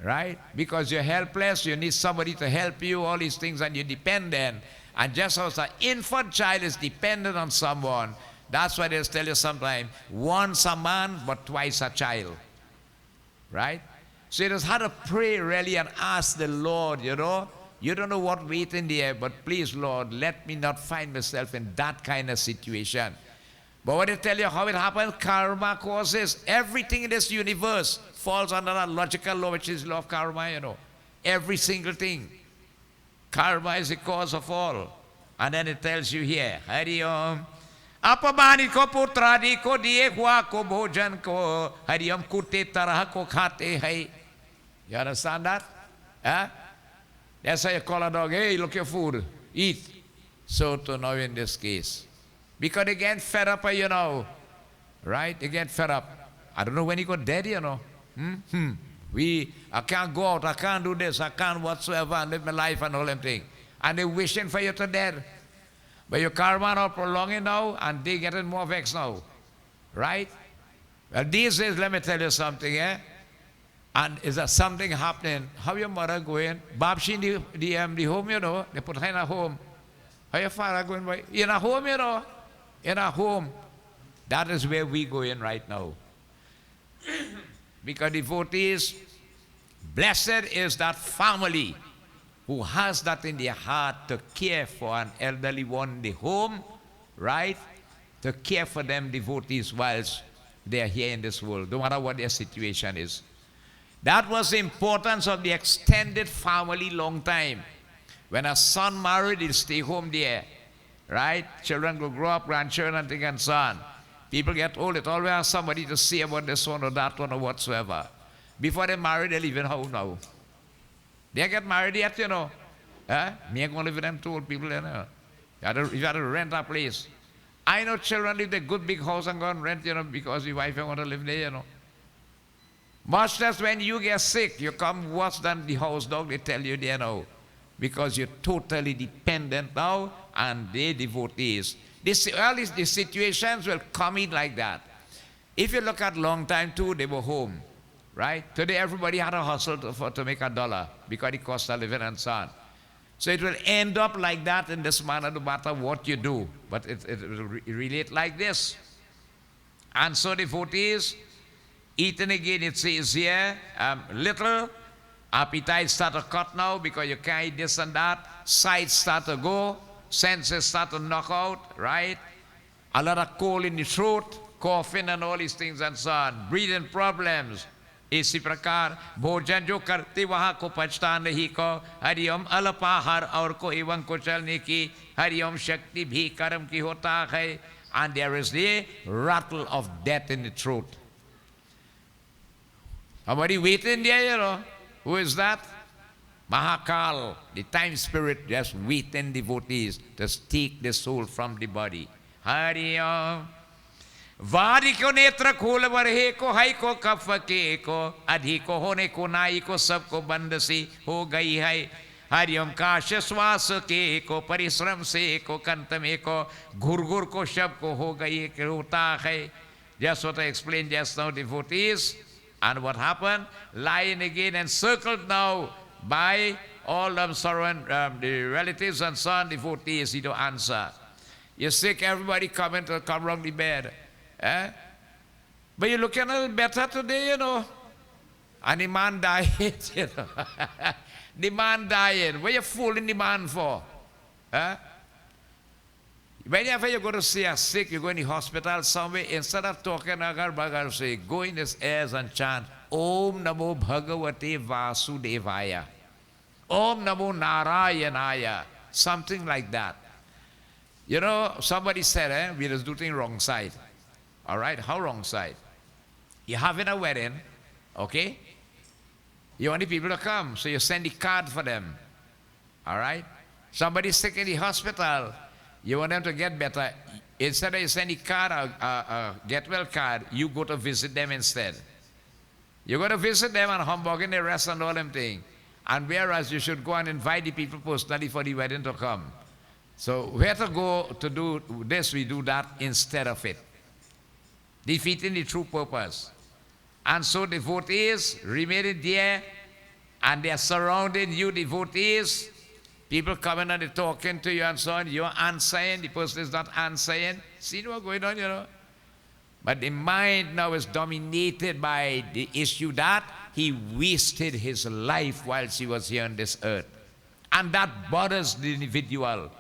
right? Because you're helpless, you need somebody to help you, all these things, and you're dependent. And just as an infant child is dependent on someone, that's why they tell you sometimes, once a man, but twice a child, right? So you just have to pray really and ask the Lord, you know, you don't know what wait in the air, but please, Lord, let me not find myself in that kind of situation. But when they tell you how it happens, karma causes everything in this universe falls under that logical law, which is law of karma, you know. Every single thing. Karma is the cause of all. And then it tells you here, Hari Om. Apamani ko putra di ko diye hua ko bhojan ko Hari Om kute tarah ko khate hai. You understand that? Huh? That's how you call a dog, hey, look your food, eat. So to now in this case. Because they get fed up, you know. Right? They get fed up. I don't know when he got dead, you know. I can't go out, I can't do this, I can't whatsoever, and live my life and all them things. And they're wishing for you to death. But your karma not prolonging now, and they getting more vexed now. Right? Well, these days, let me tell you something, eh? And is there something happening? How your mother going? Babshi in the home, you know, they put her in a home. How your father going by? In a home, you know. In a home. That is where we go in right now. Because devotees, blessed is that family who has that in their heart to care for an elderly one in the home, right? To care for them, devotees, whilst they are here in this world, no matter what their situation is. That was the importance of the extended family long time. When a son married, he'll stay home there, right? Children will grow up, grandchildren, and so on. People get old, it always has somebody to say about this one or that one or whatsoever. Before they marry, they live in home now. They get married yet, you know. Me ain't going to live with them two old people, you know. You have to rent a place. I know children live in a good big house and go and rent, you know, because your wife don't want to live there, you know. Much less when you get sick, you come worse than the house dog, they tell you there now. Because you're totally dependent now, and they devotees. All these situations will come in like that. If you look at long time too, they were home, right? Today everybody had to hustle to make $1 because it costs a living and so on. So it will end up like that in this manner no matter what you do. But it will relate like this. And so devotees, eating again, it says here, little, appetite start to cut now because you can't eat this and that. Sight start to go. Senses start to knock out, right? A lot of cold in the throat, coughing and all these things and so on. Breathing problems. इसी प्रकार भोजन जो करते वहाँ को पछता नहीं को हरिओम अल्पाहार और को एवं को चलने की हरिओम शक्ति भी कर्म की होता है. And there is the rattle of death in the throat. Somebody waiting there, you know. Who is that? Mahakal, the time spirit, just waiting devotees to take the soul from the body. Hari Om. वारी को नेत्र खोल वरहे को high को कफ के को अधि को होने को नाई को सबको बंद सी हो गई है. हरिओम काश श्वास के को परिश्रम से को कंत में को घुर घुर को शब को हो गई होता है. Just what I explained just now, devotees. And what happened? Lying again and circled now by all them surround the relatives and so on, devotees, he don't answer. You're sick, everybody come around the bed. But you're looking a little better today, you know. And the man died, you know. The man died. What are you fooling the man for? Whenever you go to see a sick, you go in the hospital somewhere, instead of talking agar bagar, say, go in his ears and chant, Om Namo Bhagavate Vasudevaya. Om Namo Narayanaya. Something like that. You know, somebody said, we just do things wrong side. All right, how wrong side? You're having a wedding, okay? You want the people to come, so you send the card for them. All right? Somebody's sick in the hospital. You want them to get better. Instead of you send the card, a get well card, you go to visit them instead. You go to visit them and humbug in the rest and all them things. And whereas you should go and invite the people personally for the wedding to come. So where to go to do this, we do that instead of it. Defeating the true purpose. And so devotees remain there, and they are surrounding you, devotees. People coming and they're talking to you and so on. You're answering, the person is not answering. See what's going on, you know? But the mind now is dominated by the issue that he wasted his life whilst he was here on this earth. And that bothers the individual.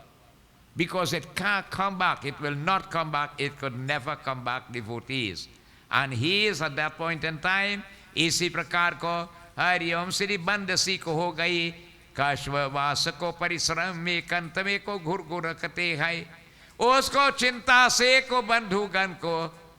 Because it can't come back. It will not come back. It could never come back, devotees. And he is at that point in time, इसी प्रकार को हरि ओम श्री बंदसी को हो गई, काश्ववास को परिश्रम में कंत में को घुर घुर रखते हैं, उसको चिंता से को बंधुगण को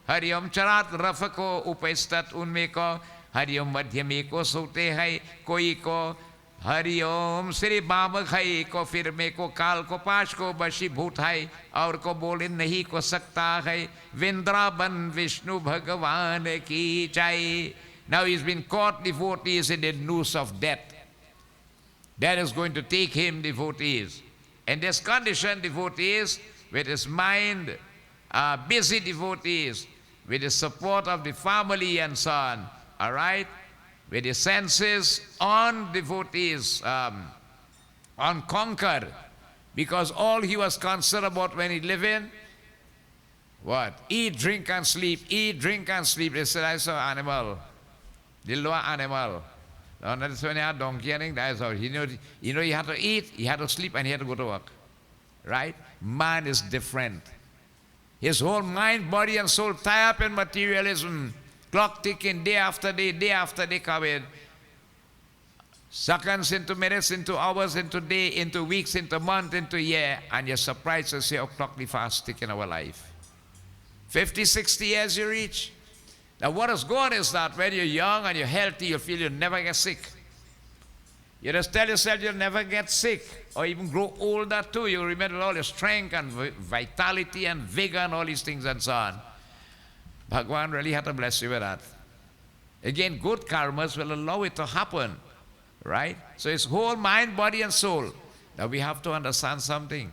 हरि ओम चरात रफ को उपस्थित उनमें को हरि ओम मध्य में को सोते हैं, कोई को हरि ओम श्री बाम खाई को फिर में को काल को पाश को बशीभूत है और को बोले नहीं को सकता है, वृंदावन विष्णु भगवान की जय. Now he's been caught, devotees, in the noose of death. That is going to take him, devotees. In this condition, devotees, with his mind, busy devotees, with the support of the family and so on, all right? With his senses on devotees, unconquered, because all he was concerned about when he living, what? Eat, drink, and sleep. Eat, drink, and sleep. They said, I saw animal, the lower animal. No, that's when he had donkey and that's how. You know, he had to eat, he had to sleep, and he had to go to work. Right? Man is different. His whole mind, body, and soul tie up in materialism. Clock ticking day after day coming. Seconds into minutes, into hours, into day, into weeks, into month, into year. And you're surprised to see how clockly fast ticking our life. 50, 60 years you reach. Now what is good is that when you're young and you're healthy, you feel you'll never get sick. You just tell yourself you'll never get sick or even grow older too. You remember all your strength and vitality and vigor and all these things and so on. Bhagwan really had to bless you with that. Again, good karmas will allow it to happen, right? So it's whole mind, body, and soul. Now we have to understand something.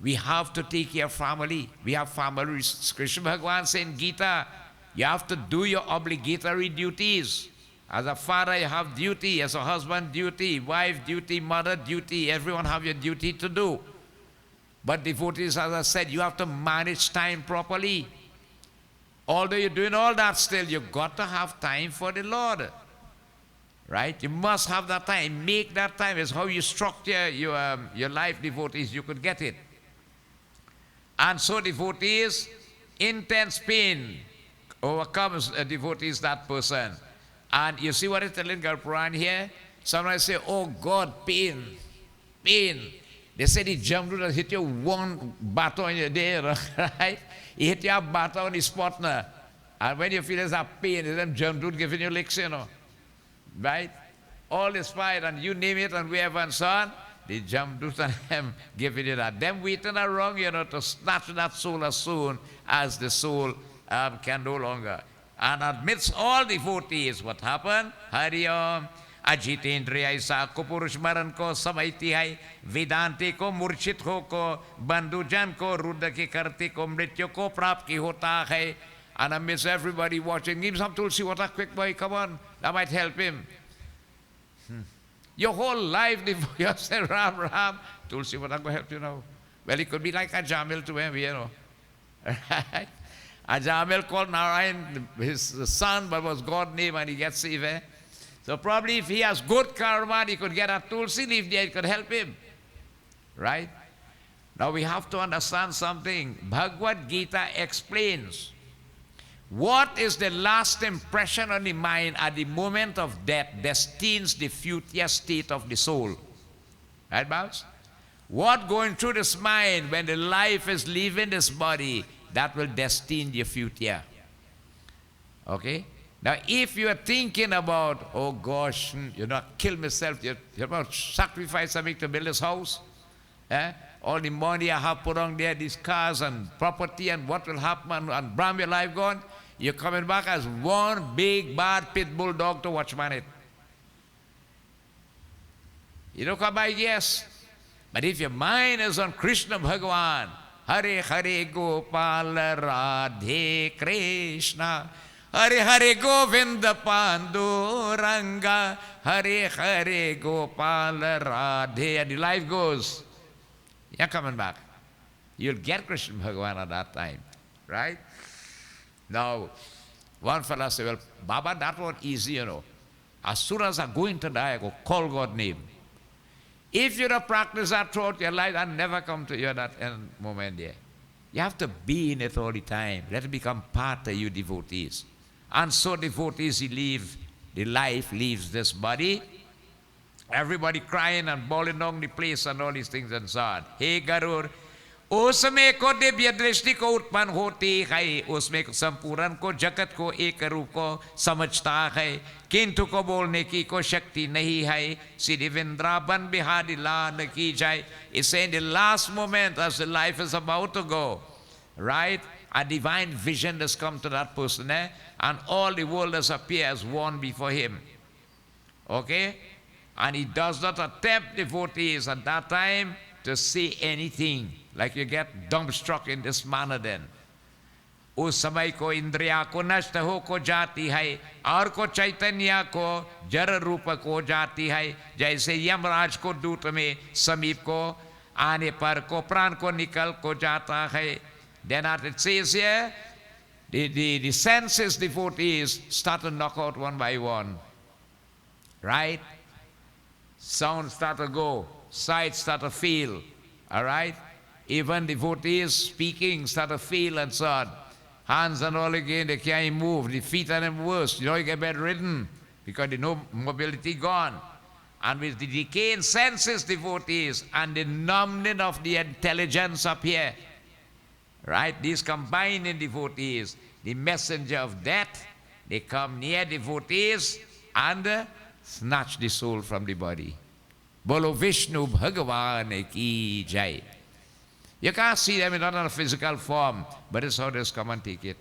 We have to take care of family. We have families. Krishna Bhagwan said in Gita, you have to do your obligatory duties. As a father, you have duty. As a husband, duty. Wife, duty. Mother, duty. Everyone have your duty to do. But devotees, as I said, you have to manage time properly. Although you're doing all that still, you've got to have time for the Lord. Right? You must have that time. Make that time. It's how you structure your life, devotees. You could get it. And so devotees, intense pain overcomes devotees that person. And you see what it's telling Garpuran here? Sometimes say, oh God, pain, pain. They said he jumped and hit you one batter in your day, right? He hit your batter on his partner. And when you feel there's a pain, them jump dude giving you licks, you know. Right? All is fine, and you name it, and wherever and so on, they jump dude and them giving you that. Them waiting around, you know, to snatch that soul as soon as the soul can no longer. And amidst all devotees, what happened? Hari Om. अजितेंद्रिय ऐसा को पुरुष मरण को समयती है वेदांति को मूर्छित हो को बंधुजन को रुद्र की करती को मृत्यु को प्राप्त की होता है. And I miss everybody watching. Give him some tulsi water, quick boy, come on. That might help him. Your whole life, you say Ram, Ram, tulsi water will help you now. Well, it could be like a Jamil to him, you know. Right? A Jamil called Narayan his son, but was God's name, and he gets saved. Eh? So probably if he has good karma, he could get a tulsi leaf there, it could help him. Right? Now we have to understand something. Bhagavad Gita explains What is the last impression on the mind at the moment of death destines the future state of the soul. Right, Bounce? What going through this mind when the life is leaving this body, that will destine your future. Okay? Now, if you are thinking about, oh gosh, kill myself, you're about to sacrifice something to build this house, all the money I have put on there, these cars and property, and what will happen, and bram your life gone, you're coming back as one big bad pit bull dog to watchman it. You don't come by, yes. But if your mind is on Krishna Bhagavan, Hare Hare Gopal Radhe Krishna, Hare Hare Govinda Panduranga, Hare Hare Gopal Radhe, and the life goes. You're coming back. You'll get Krishna Bhagavan at that time, right? Now, one fellow said, well, Baba, that was easy, As soon as I'm going to die, I go call God's name. If you don't practice that throughout your life, I'll never come to you at that end moment there. You have to be in it all the time. Let it become part of you devotees. And so devotees, the life leaves this body. Everybody crying and bawling down the place and all these things and so on. Hey Garur, उसमें को दिव्य दृष्टि को उत्पन्न होती है, उसमें संपूर्ण को जगत को एक रूप को समझता है, किंतु को बोलने की कोई शक्ति नहीं है, सीधी वृंदावन बिहारी लान की जाए. It's in the last moment as the life is about to go, right? A divine vision has come to that person, and all the world has appeared as one before him. Okay? And he does not attempt devotees at that time to see anything. Like you get dumbstruck in this manner then. उस समय को इंद्रिया को नष्ट हो को जाती है और को चैतन्य को जड़ रूप को जाती है, जैसे यमराज को दूत में समीप को आने पर को प्राण को निकल को जाता है. Then as it says here, the senses devotees start to knock out one by one. Right? Sound start to go, sight start to feel. All right? Even devotees speaking start to feel and so on. Hands and all again, they can't move. The feet are even worse. You get bedridden because the no mobility gone. And with the decaying senses, devotees, and the numbing of the intelligence up here, right? These combining devotees, the messenger of death, they come near devotees and snatch the soul from the body. Bolo Vishnu Bhagavan ki jai. You can't see them in another physical form, but it's how they come and take it.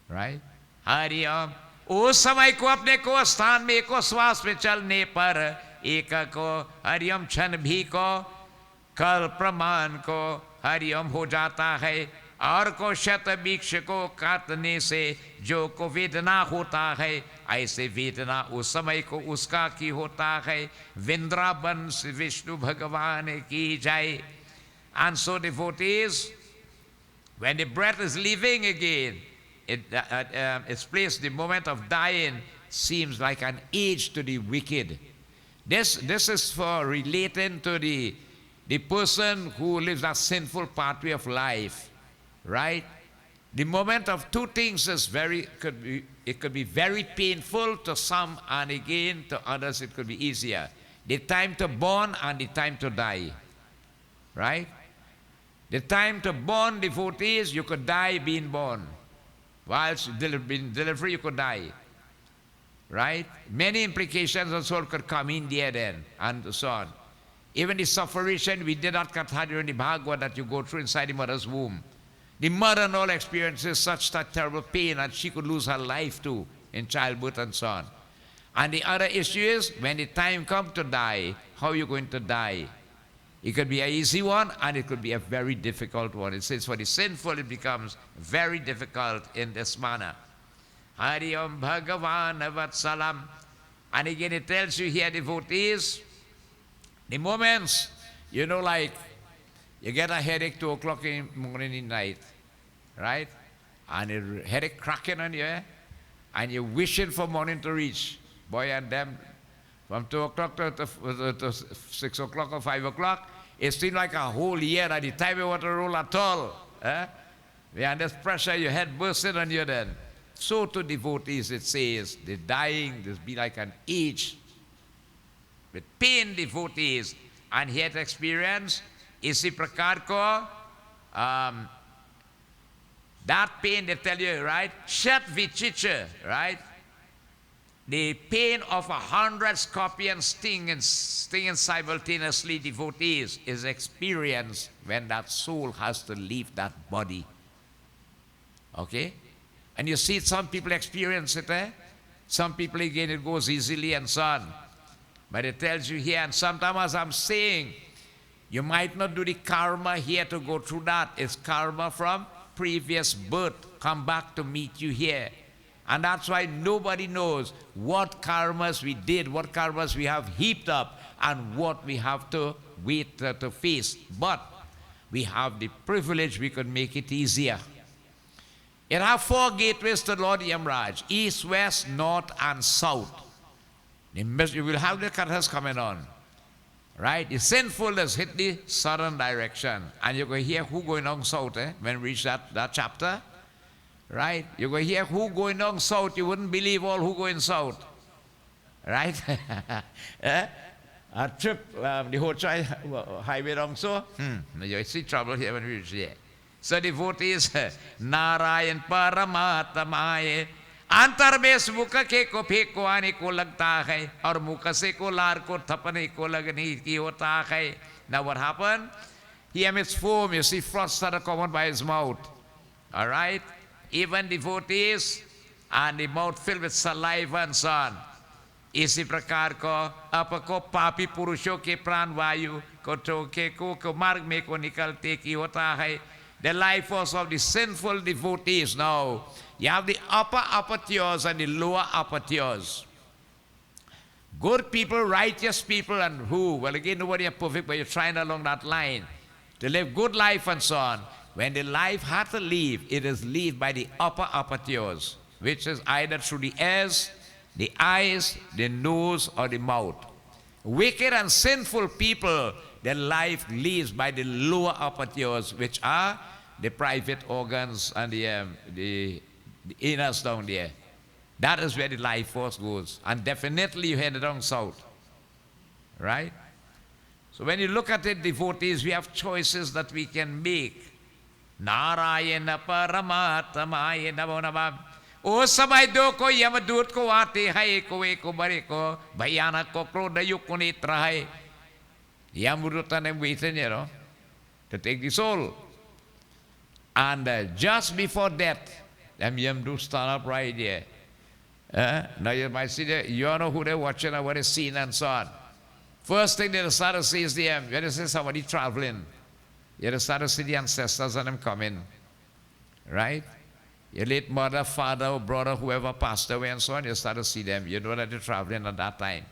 Right? Hari Om. उस समय को अपने को स्थान में को श्वास में चलने पर एक को हरिओम क्षण भी को कल प्रमाण को हरिओम हो जाता है, और को शत वृक्ष को काटने से जो को वेदना होता है, ऐसे वेदना उस समय को उसका की होता है. वृंदावन श्री विष्णु भगवान की जाए. And so devotees, when the breath is leaving again, its place, the moment of dying, seems like an age to the wicked. This is for relating to the person who lives a sinful pathway of life, right? The moment of two things is it could be very painful to some, and again to others it could be easier. The time to born and the time to die, right? The time to born devotees, you could die being born. Whilst being delivery, you could die. Right? Many implications and so on could come in there then, and so on. Even the sufferation we did not katha during the Bhagavad that you go through inside the mother's womb. The mother and all experiences such terrible pain that she could lose her life too in childbirth and so on. And the other issue is, when the time comes to die, how are you going to die? It could be an easy one, and it could be a very difficult one. It says for the sinful, it becomes very difficult in this manner. Hari Om Bhagavan Vatsalam. And again, it tells you here, devotees, the moments, like you get a headache 2 o'clock in the morning in night, right? And a headache cracking on you, and you're wishing for morning to reach. Boy, and them, from 2 o'clock to 6 o'clock or 5 o'clock, it seems like a whole year at the time you want to roll at all. When under pressure, your head bursting on you then. So to devotees it says, the dying, this be like an age. With pain devotees, and he had experience, इसी प्रकार को, that pain they tell you, right? Shat vichicha, right? The pain of 100 scorpions stinging simultaneously devotees is experienced when that soul has to leave that body. Okay? And you see some people experience it, eh? Some people again it goes easily and so on. But it tells you here, and sometimes as I'm saying, you might not do the karma here to go through that. It's karma from previous birth, come back to meet you here. And that's why nobody knows what karmas we did, what karmas we have heaped up, and what we have to wait to face. But we have the privilege, we could make it easier. It have 4 gateways to Lord Yamraj: east, west, north, and south. You will have the kathas coming on. Right? The sinfulness hit the southern direction. And you're going to hear who going on south, when we reach that chapter. Right? You're going to hear who going on south. You wouldn't believe all who going south. Right? A trip, the whole highway wrong so. You see trouble here when we reach there. So devotees, Narayan Paramatamaye, अंतर में मुख के को फेंक को आने को लगता है और मुख से को लार को थपने को लगने की होता है. Now what happened? He emits foam, you see frost started coming by his mouth. All right? Even devotees and the mouth filled with saliva and so on. इसी प्रकार को आपको पापी पुरुषों के प्राण वायु को ठोके को मार्ग में को निकलते की होता है. The life force of the sinful devotees now. You have the upper tiers and the lower upper tiers. Good people, righteous people, and who? Well, again, nobody is perfect, but you're trying along that line to live good life and so on. When the life had to leave, it is lived by the upper tiers, which is either through the ears, the eyes, the nose, or the mouth. Wicked and sinful people, their life lives by the lower upper tiers, which are the private organs and the inners down there. That is where the life force goes. And definitely you head down south. Right? So when you look at it, devotees, we have choices that we can make. Narayana Paramatamaye Namo Namah. O samay do ko yamadut ko ate hai ko e ko bare ko bhayanak ko krodayuk ko nitra hai. Yamrutan and waiting, you know, to take the soul. And just before death, them Yamdu stand up right there. Now you might see that you don't know who they're watching or what is seen and so on. First thing they start to see is when you see somebody traveling, you start to see the ancestors and them coming. Right? Your late mother, father, or brother, whoever passed away and so on, you start to see them. You know that they're traveling at that time.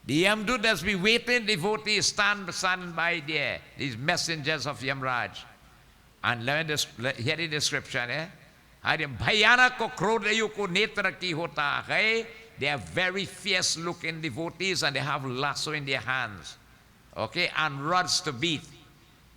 The Yamdut that's been waiting, devotees stand by there, these messengers of Yamraj. And hear the description, Bhayanak ko krodayu ko netra ki hota hai. They are very fierce looking devotees and they have lasso in their hands. Okay, and rods to beat.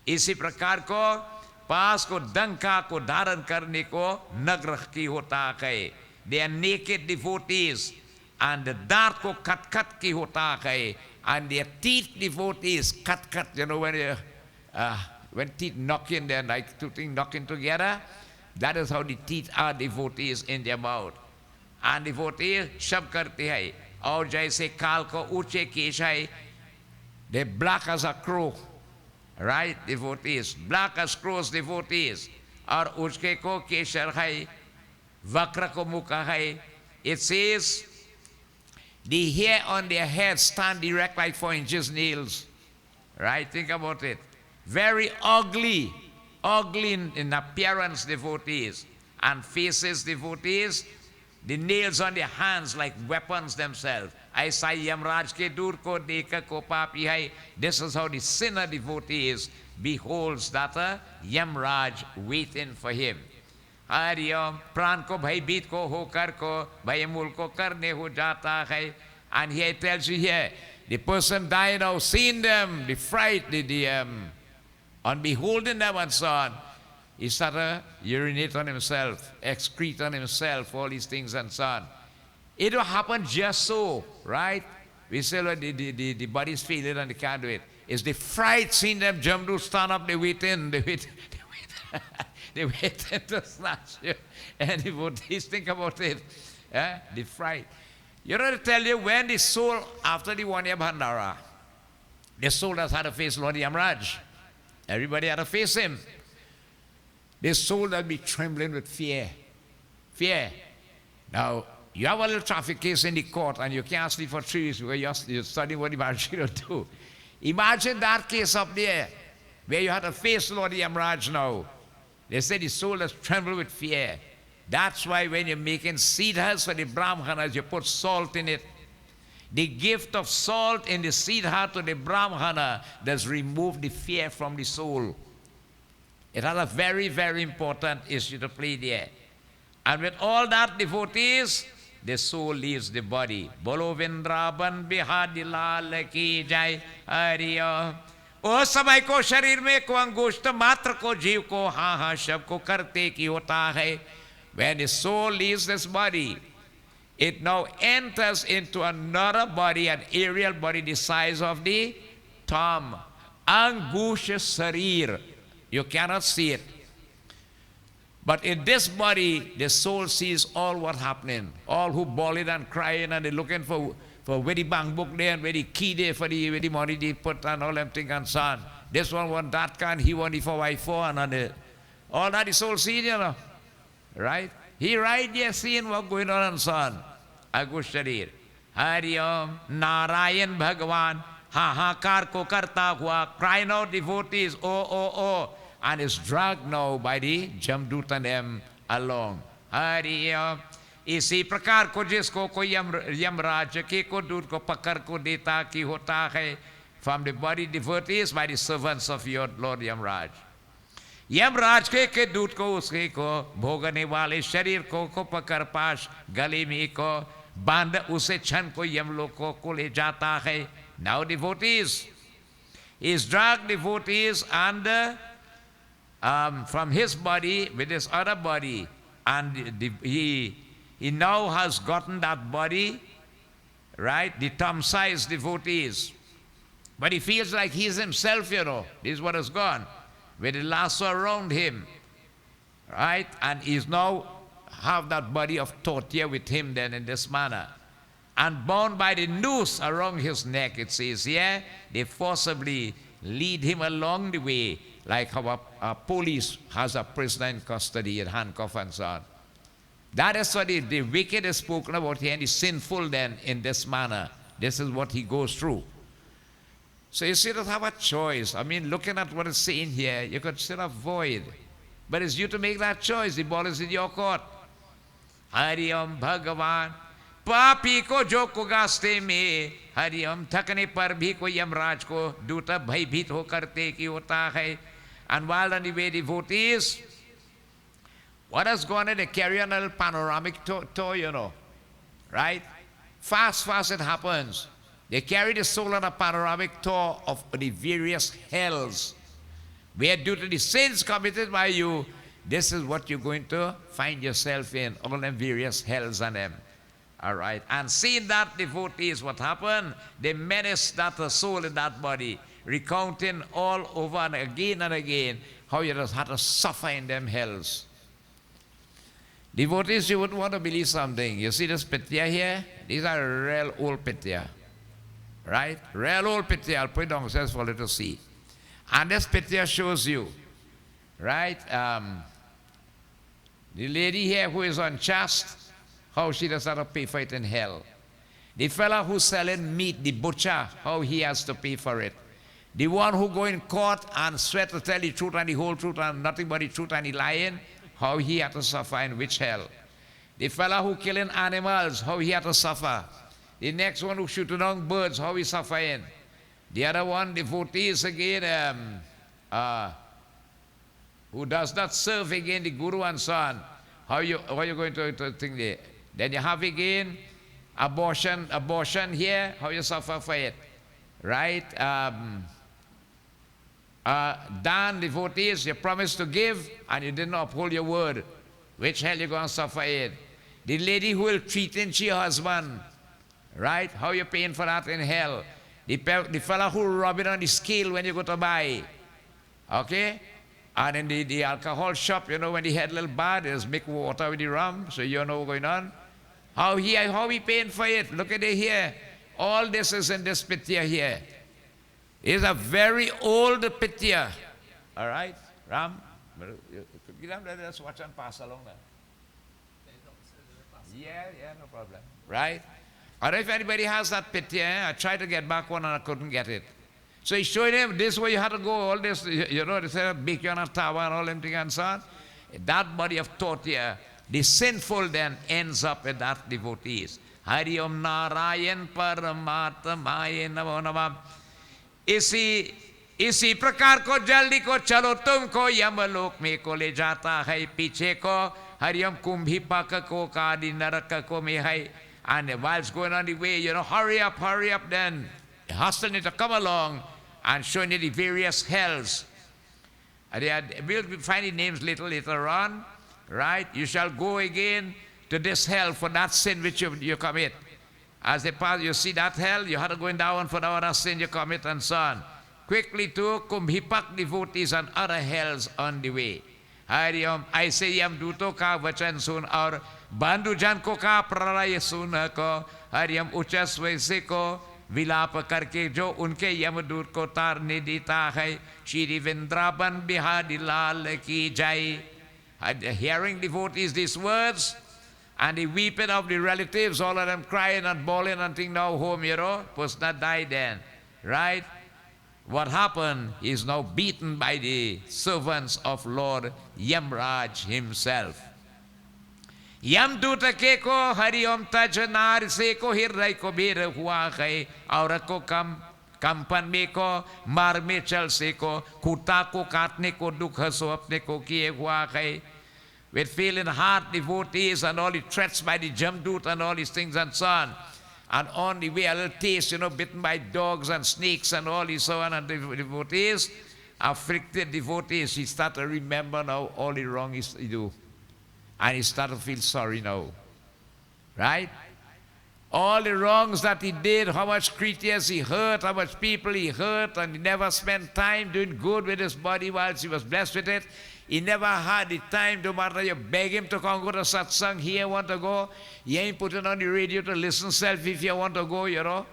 इसी प्रकार को पास को डंका को धारण करने को नग्रह की होता है. They are naked devotees and the dart ko cut ki hota hai. And their teeth devotees cut, you know, when teeth knock in there, like two things knocking together, that is how the teeth are devotees in their mouth. And devotees shab karte hai. Aur jaise kaal ko uche kesh hai. They're black as a crow. Right? Devotees. Black as crows, devotees. Aur uchke ko keshar hai. Vakra ko mukha hai. It says, the hair on their head stand erect like 4 inches nails. Right? Think about it. Very ugly in appearance, devotees. And faces, devotees. The nails on their hands like weapons themselves. Aisa Yamraj ke dur ko dekha ko papi hai. This is how the sinner devotee beholds that Yamraj waiting for him. Hariom, pran ko bhai beat ko hokar ko bhai mul ko karne ho jata hai. And here it tells you here, the person died now, seeing them, the fright, on beholding them and so on. He started to urinate on himself, excrete on himself, all these things and so on. It will happen just so, right? We say well, the body's failing and they can't do it. It's the fright seeing them jump to stand up, they wait in, they wait, they wait to snatch you. And the devotees think about it. The fright. You know to tell you when the soul, after the 1 year Bhandara, the soul has had to face Lord Yamraj. Everybody had to face him. The soul that be trembling with fear. Fear. Now, you have a little traffic case in the court and you can't sleep for 3 weeks because you're studying what the Bharati will do. Imagine that case up there where you had to face Lord Yamraj now. They say the soul has trembled with fear. That's why when you're making siddhas for the Brahmanas, you put salt in it. The gift of salt in the siddha to the Brahmana does remove the fear from the soul. It has a very, very important issue to play there. And with all that devotees, the soul leaves the body. Bolo Vrindavan Bihari Lal ki jai Hari Om. उस समय को शरीर में को अंगुष्ठ मात्र को जीव को हाँ हाँ शब को करते की होता है. When the soul leaves this body, it now enters into another body, an aerial body the size of the thumb. Angusha sarir. You cannot see it. But in this body, the soul sees all what happening. All who bawling and crying and they're looking for where the bank book there and where the key there for the money they put and all them things and so on. This one want that kind, he want the 4x4 and all that the soul sees, you know. Right? He right there seeing what going on and so on. Agusharir. Hari Om, Narayan Bhagavan, Hahakar ko karta hua, crying out devotees, oh. And is dragged now by the Jamdut and them along. Hari Om. इसी प्रकार को जिसको कोई यमराज के को दूत को पकड़ को देता की होता है from the body devotees by the servants of your Lord Yamraj. Yamraj के दूत को उसके को भोगने वाले शरीर को पकड़ पास गले में को बांध उसे क्षण को यमलोक को ले जाता है. Now devotees is dragged devotees and from his body with his other body, and he now has gotten that body, right? The thumb-sized devotees. But he feels like he's himself, you know. This is what has gone. With the lasso around him, right? And he's now have that body of torture with him then in this manner. And bound by the noose around his neck, it says here, they forcibly lead him along the way, like how a police has a prisoner in custody and handcuff and so on. That is what the wicked is spoken about here, and the sinful then in this manner. This is what he goes through. So you still have a choice. I mean, looking at what it's saying here, you could still avoid. But it's you to make that choice. The ball is in your court. Hari Om Bhagavan. Papi ko jo ko gaste mein. Hari Om thakne par bhi ko Yamraj ko duta bhaybhit ho karte ki hota hai. And while on the way devotees, what has gone in, they carry on a little panoramic tour, you know, right? Fast it happens. They carry the soul on a panoramic tour of the various hells, where due to the sins committed by you, this is what you're going to find yourself in, all them various hells and them. All right? And seeing that devotees, what happened? They menace that soul in that body, recounting all over and again how you just had to suffer in them hells. Devotees, you would want to believe something. You see this pitya here? These are real old pitya. Right? Real old pitya. I'll put it downstairs for you to see. And this pitya shows you, right? The lady here who is unchaste, how she does have to pay for it in hell. The fellow who's selling meat, the butcher, how he has to pay for it. The one who go in court and swear to tell the truth and the whole truth and nothing but the truth and the lying, how he had to suffer in which hell. The fellow who killing animals, how he had to suffer. The next one who shooting down birds, how he suffer in. The other one, devotees again, who does not serve again the guru and so on. How you going to think there? Then you have again abortion here, how you suffer for it. Right? Dan devotees, you promised to give and you didn't uphold your word. Which hell you going to suffer in? The lady who will cheat in your husband, right? How you paying for that in hell? The fella who will rub it on the scale when you go to buy, okay? And in the alcohol shop, you know, when they had a little bar, they just make water with the rum, so you know what's going on. How he paying for it? Look at it here. All this is in this pitya here. It's a very old pitya. All right, Ram? Let's watch and pass along there. Yeah, no problem. Right? Or if anybody has that pitya, I tried to get back one and I couldn't get it. So he's showing him this way you had to go, all this, you know, they said, bake you on a tower and all them things and so on. That body of thought here, the sinful then ends up with that devotees. Hari Om Narayan Paramatmaya Namo Namah. इसी प्रकार को जल्दी को चलो तुमको यमलोक में को ले जाता है पीछे को हरियम कुंभी पाक को कादि नरक को में है. And while it's going on the way, you know, hurry up then, hustling it to come along and showing you the various hells. We'll be finding names later on, right? You shall go again to this hell for that sin which you commit. As they pass, you see that hell, you had to go down for the other sin you commit and so on. Quickly to Kumbhipak devotees and other hells on the way. Hariom, ऐसे ही हम दूतों का वचन सुन और बंधुजन को का प्रलय सुन को हरियम उच्च वैसे को विलाप करके जो उनके यमदूत को तारने देता है श्री वृंदावन बिहारी लाल की जय. Hearing devotees these words and the weeping of the relatives, all of them crying and bawling and thinking now home, you know, was not died then, right? What happened is now beaten by the servants of Lord Yamraj himself. यमदूत के को हरिओम तज नार से को हृदय को बेर हुआ है और को कंपन में को मार में चल से को कुत्ता को काटने को दुख सो अपने को किए हुआ है. With feeling heart devotees and all the threats by the Jamdut and all these things and so on. And on the way a little taste, you know, bitten by dogs and snakes and all these so on, and the devotees, afflicted devotees, he start to remember now all the wrong he do. And he start to feel sorry now. Right? All the wrongs that he did, how much creatures he hurt, how much people he hurt, and he never spent time doing good with his body whilst he was blessed with it. He never had the time, no matter you beg him to come go to satsang, here want to go. He ain't putting on the radio to listen self if you want to go, you know.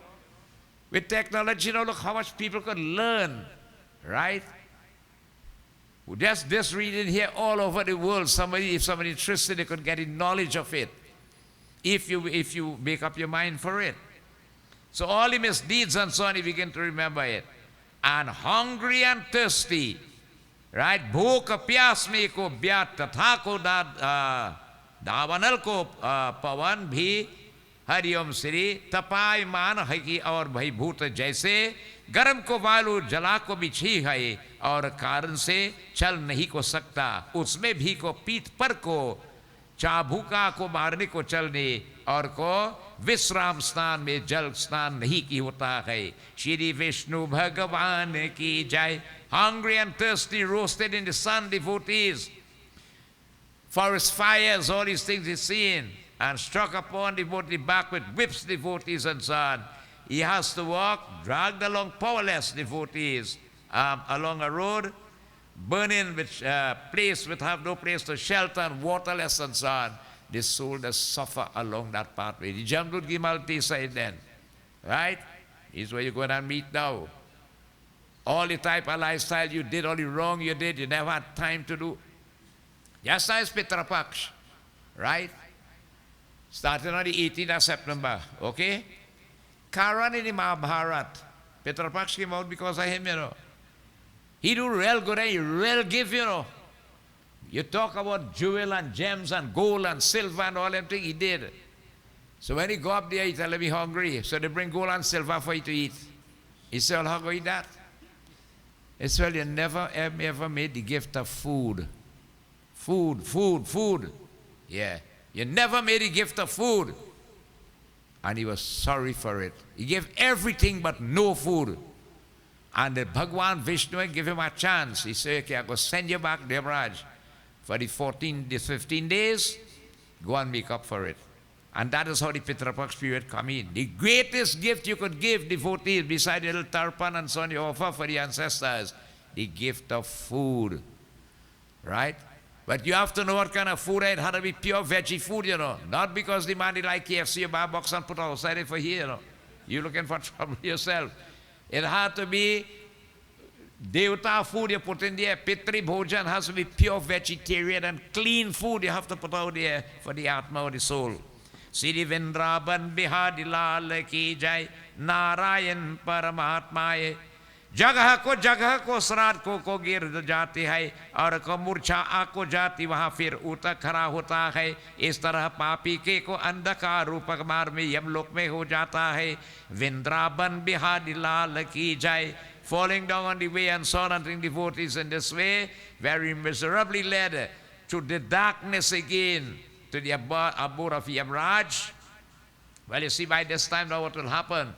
With technology, you know, look how much people could learn, right? Just this reading here all over the world, if somebody interested, they could get the knowledge of it. If you make up your mind for it. So all the misdeeds and so on, you begin to remember it. And hungry and thirsty, right? भूख प्यास में को ब्यात तथा को दावनल को पवन भी हरिओम श्री तपायमान है कि और भई भूत जैसे गर्म को वालू जला को बिछी है और कारण से चल नहीं को सकता उसमें भी को पीठ पर को चाबुका को मारने को चलने और को विश्राम स्नान में जल स्नान नहीं की होता है. श्री विष्णु भगवान की जय. Hungry and thirsty, roasted in the sun, devotees, forest fires, all these things he's seen, and struck upon devotee back with whips, devotees and so on. He has to walk, dragged along powerless devotees along a road, burning with place, with have no place to shelter and waterless and so on. The soul does suffer along that pathway. The Jamdut Gimalti said then, right? Is where you're going to meet now. All the type of lifestyle you did, all the wrong you did, you never had time to do. Just as Pitra Paksh, right? Starting on the 18th of September, okay? Karan in the Mahabharat, Pitra Paksh came out because of him, you know. He do real good, he real give, you know. You talk about jewel and gems and gold and silver and all them things, he did. So when he go up there, he tell him he's hungry. So they bring gold and silver for you to eat. He said, well, how go eat that? He said, well, you never ever made the gift of food. Food. Yeah. You never made the gift of food. And he was sorry for it. He gave everything but no food. And the Bhagwan Vishnu give him a chance. He said, okay, I'm going to send you back, Yamaraj, for the 15 days. Go and make up for it. And that is how the Pitrapaksh period come in. The greatest gift you could give devotees, beside the little tarpan and so on you offer for the ancestors, the gift of food. Right? But you have to know what kind of food. It had to be pure veggie food, you know. Not because the man like KFC, you buy a box and put outside it for here, you know. You're looking for trouble yourself. It had to be Devata food you put in there. Pitri Bhojan has to be pure vegetarian and clean food you have to put out there for the Atma or the soul. Sri Vrindavan Bihari Lal Ki Jai, Narayan Paramatmaye. जगह को श्राद्ध को गिर जाती है और को मूर्छा आको जाती वहाँ फिर उतर खड़ा होता है. इस तरह पापी के को अंधकार रूपक मार में यमलोक में हो जाता है. वृंदावन बिहारी लाल की जय. Falling down on the way and so on, and devotees in this way, very miserably led to the darkness again, to the abode of Yamraj. Well, you see, by this time now what will happen?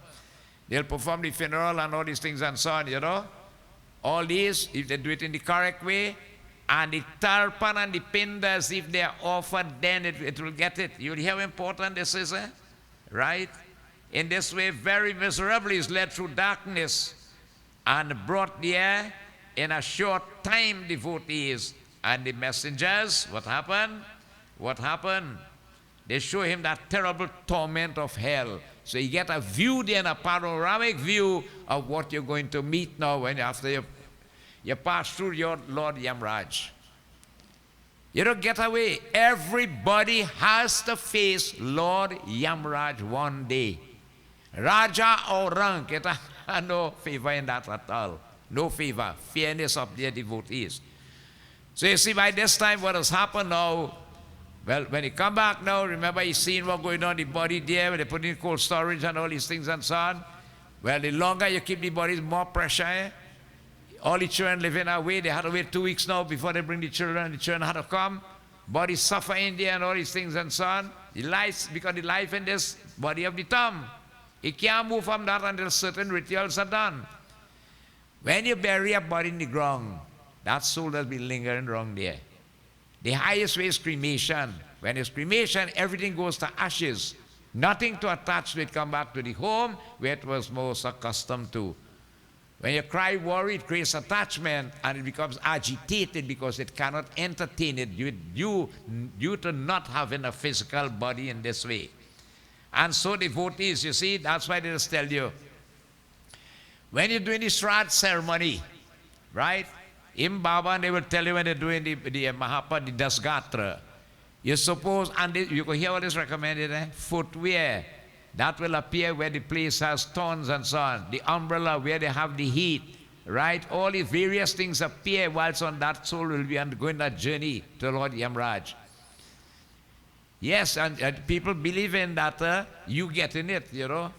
They'll perform the funeral and all these things and so on, you know. All these, if they do it in the correct way, and the tarpan and the pindas, if they are offered, then it will get it. You'll hear how important this is, eh? Right? In this way, very miserably is led through darkness and brought there in a short time, devotees. And the messengers, what happened? What happened? They show him that terrible torment of hell. So you get a view then, a panoramic view of what you're going to meet now when after you pass through your Lord Yamraj. You don't get away. Everybody has to face Lord Yamraj one day. Raja or rank, it no favor in that at all. No favor. Fairness of their devotees. So you see, by this time what has happened now, well, when he come back now, remember he's seen what's going on, the body there, when they put in cold storage and all these things and so on. Well, the longer you keep the bodies, more pressure. Eh? All the children live in our way. They had to wait 2 weeks now before they bring the children. The children had to come. Bodies suffer in there and all these things and so on. The life, because the life in this body of the thumb. It can't move from that until certain rituals are done. When you bury a body in the ground, that soul has been lingering around there. The highest way is cremation. When it's cremation, everything goes to ashes. Nothing to attach to it, come back to the home where it was most accustomed to. When you cry worry, it creates attachment and it becomes agitated because it cannot entertain it due to not having a physical body in this way. And so devotees, you see, that's why they just tell you, when you're doing the Shraddh ceremony, right? In Baba, they will tell you when they're doing the Mahapad, the Dasgatra. You suppose, and you can hear what is recommended, eh? Footwear, that will appear where the place has thorns and so on. The umbrella where they have the heat, right? All the various things appear whilst on that soul will be undergoing that journey to Lord Yamraj. Yes, and people believe in that you get in it, you know.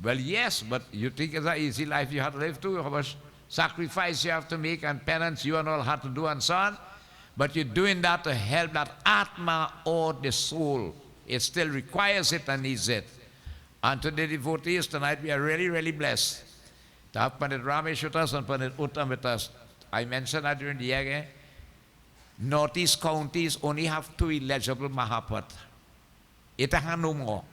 Well, yes, but you think it's an easy life you have to live too. How much sacrifice you have to make and penance you and all have to do and so on. But you're doing that to help that Atma or the soul. It still requires it and needs it. And to the devotees tonight, we are really, really blessed to have Pandit Ramesh with us and Pandit Uttam with us. I mentioned that during the year, Northeast counties only have 2 eligible Mahapat. It has no more.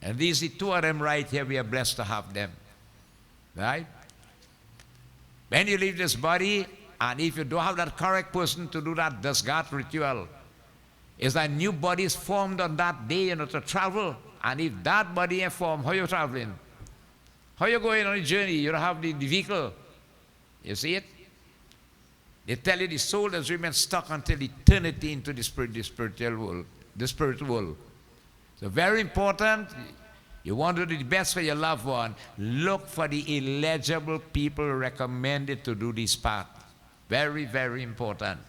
And these are 2 of them right here. We are blessed to have them. Right? When you leave this body, and if you don't have that correct person to do that Dasgat ritual, is that new body is formed on that day, you know, to travel. And if that body is formed, how are you traveling? How are you going on a journey? You don't have the vehicle. You see it? They tell you the soul has remained stuck until eternity into the spiritual world. The spiritual world. So very important. You want to do the best for your loved one. Look for the eligible people recommended to do this path. Very, very important.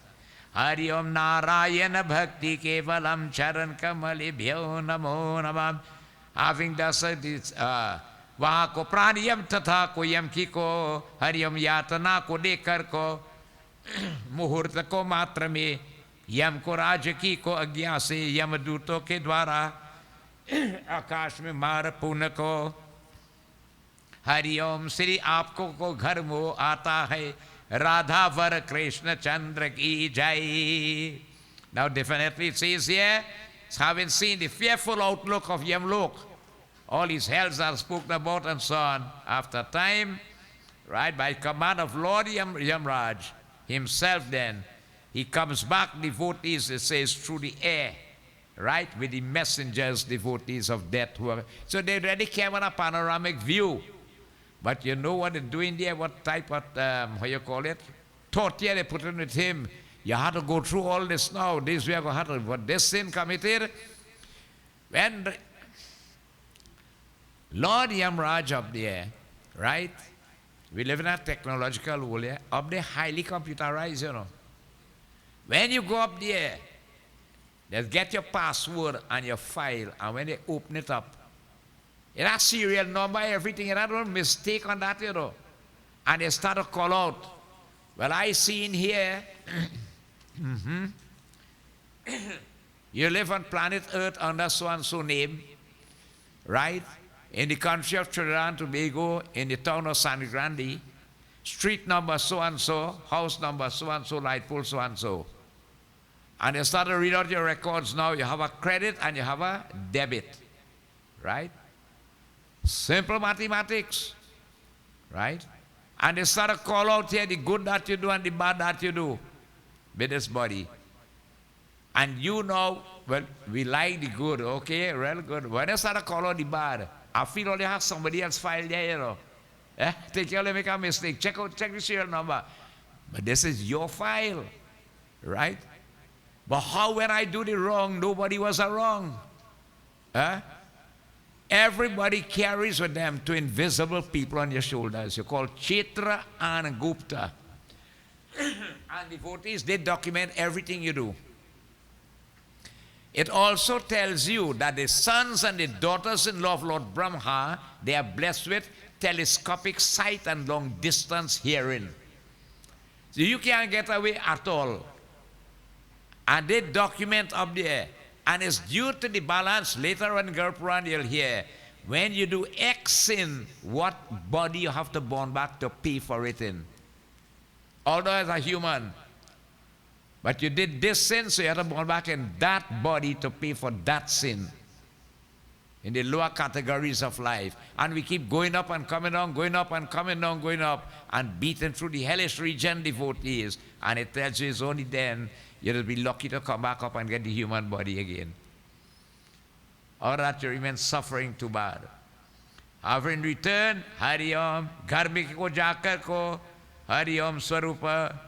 Hari Om Narayana Bhakti Kevalam Charan Kamalibhyo Namo Namam. Having thus this, वहाँ को प्राणियम तथा को यम की को हरियम यातना को देकर को मुहूर्त को मात्र में यम को राज की को अज्ञा से यमदूतों के द्वारा आकाश में मार पुण्य को हरिओम श्री आपको को घर मोह आता है राधा वर कृष्ण चंद्र की जय. Now definitely it says here, having seen the fearful outlook of Yamlok, all his hells are spoken about and so on. After time, right, by command of Lord Yamraj himself then, he comes back, devotees, it says, through the air, right, with the messengers, devotees of death. So they already came on a panoramic view. But you know what they're doing there, what type of, how you call it, torture they put in with him. You have to go through all this now. This we are going to have to, what this sin committed. When Lord Yamraj up there, right? We live in a technological world here. Up there, highly computerized, you know. When you go up there, they get your password and your file, and when they open it up, it has serial number, everything, and I don't mistake on that, you know. And they start to call out. Well, I see in here, you live on planet Earth under so-and-so name, right? In the country of Trinidad and Tobago, in the town of San Grande, street number so-and-so, house number so-and-so, light pole so-and-so. And you start to read out your records now. You have a credit and you have a debit, right? Simple mathematics, right? And they start to call out here the good that you do and the bad that you do with this body. And you know, well, we like the good, okay, real good. When they start to call out the bad, I feel only have somebody else file there, you know. Take care, make a mistake. Check the serial number. But this is your file, right? But how when I do the wrong, nobody was wrong? Everybody carries with them two invisible people on your shoulders. You call Chitra and Gupta. And devotees, they document everything you do. It also tells you that the sons and the daughters-in-law of Lord Brahma, they are blessed with telescopic sight and long-distance hearing. So you can't get away at all. And they document up there. And it's due to the balance. Later on in Gurpuran you'll hear, when you do X sin, what body you have to born back to pay for it in. Although as a human. But you did this sin, so you have to born back in that body to pay for that sin. In the lower categories of life. And we keep going up and coming down, going up and coming down, going up, and beaten through the hellish region, devotees. And it tells you it's only then you'll be lucky to come back up and get the human body again. Or that you remain suffering too bad. Having returned, Hari Om, घर में को जाकर को Hari Om स्वरूप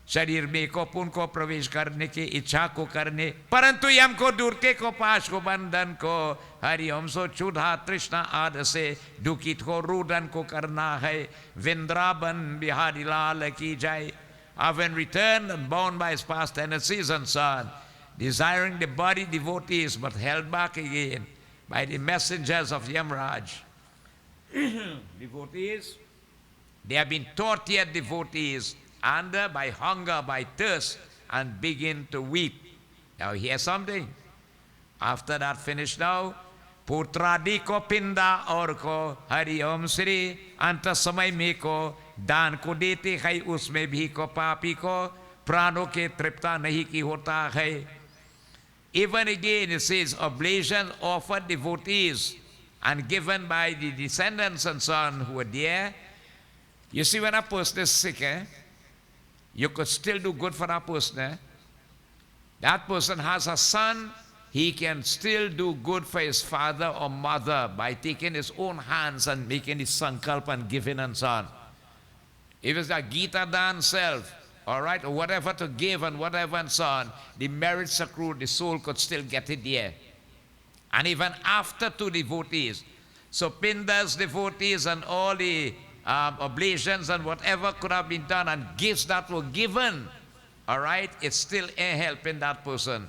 शरीर में को पुन को प्रवेश करने की इच्छा को करने, परंतु यम को दूर के को पाश को बंधन को Hari Om सो क्षुधा तृष्णा आदि से दुखित को रुदन को करना है. वृंदावन बिहारी लाल की जाए. Having returned and bound by his past tendencies and so on, desiring the body devotees but held back again by the messengers of Yamraj. Devotees, they have been tortured devotees under by hunger, by thirst, and begin to weep. Now hear something. After that finished now, पुत्रादि को पिंदा और को हरि ओम श्री अंत समय में को दान को देते है, उसमें भी को पापी को प्राणों के तृप्ता नहीं की होता है. Even again it says oblations offered devotees and given by the descendants and so on who were there. You see, when a person is sick, you could still do good for that person. That person has a son, he can still do good for his father or mother by taking his own hands and making his sankalp and giving and so on. If it's a Gita Dan self, all right, or whatever to give and whatever and so on, the merits accrued, the soul could still get it there. And even after to devotees. So Pindas, devotees, and all the oblations and whatever could have been done and gifts that were given, all right, it's still a helping that person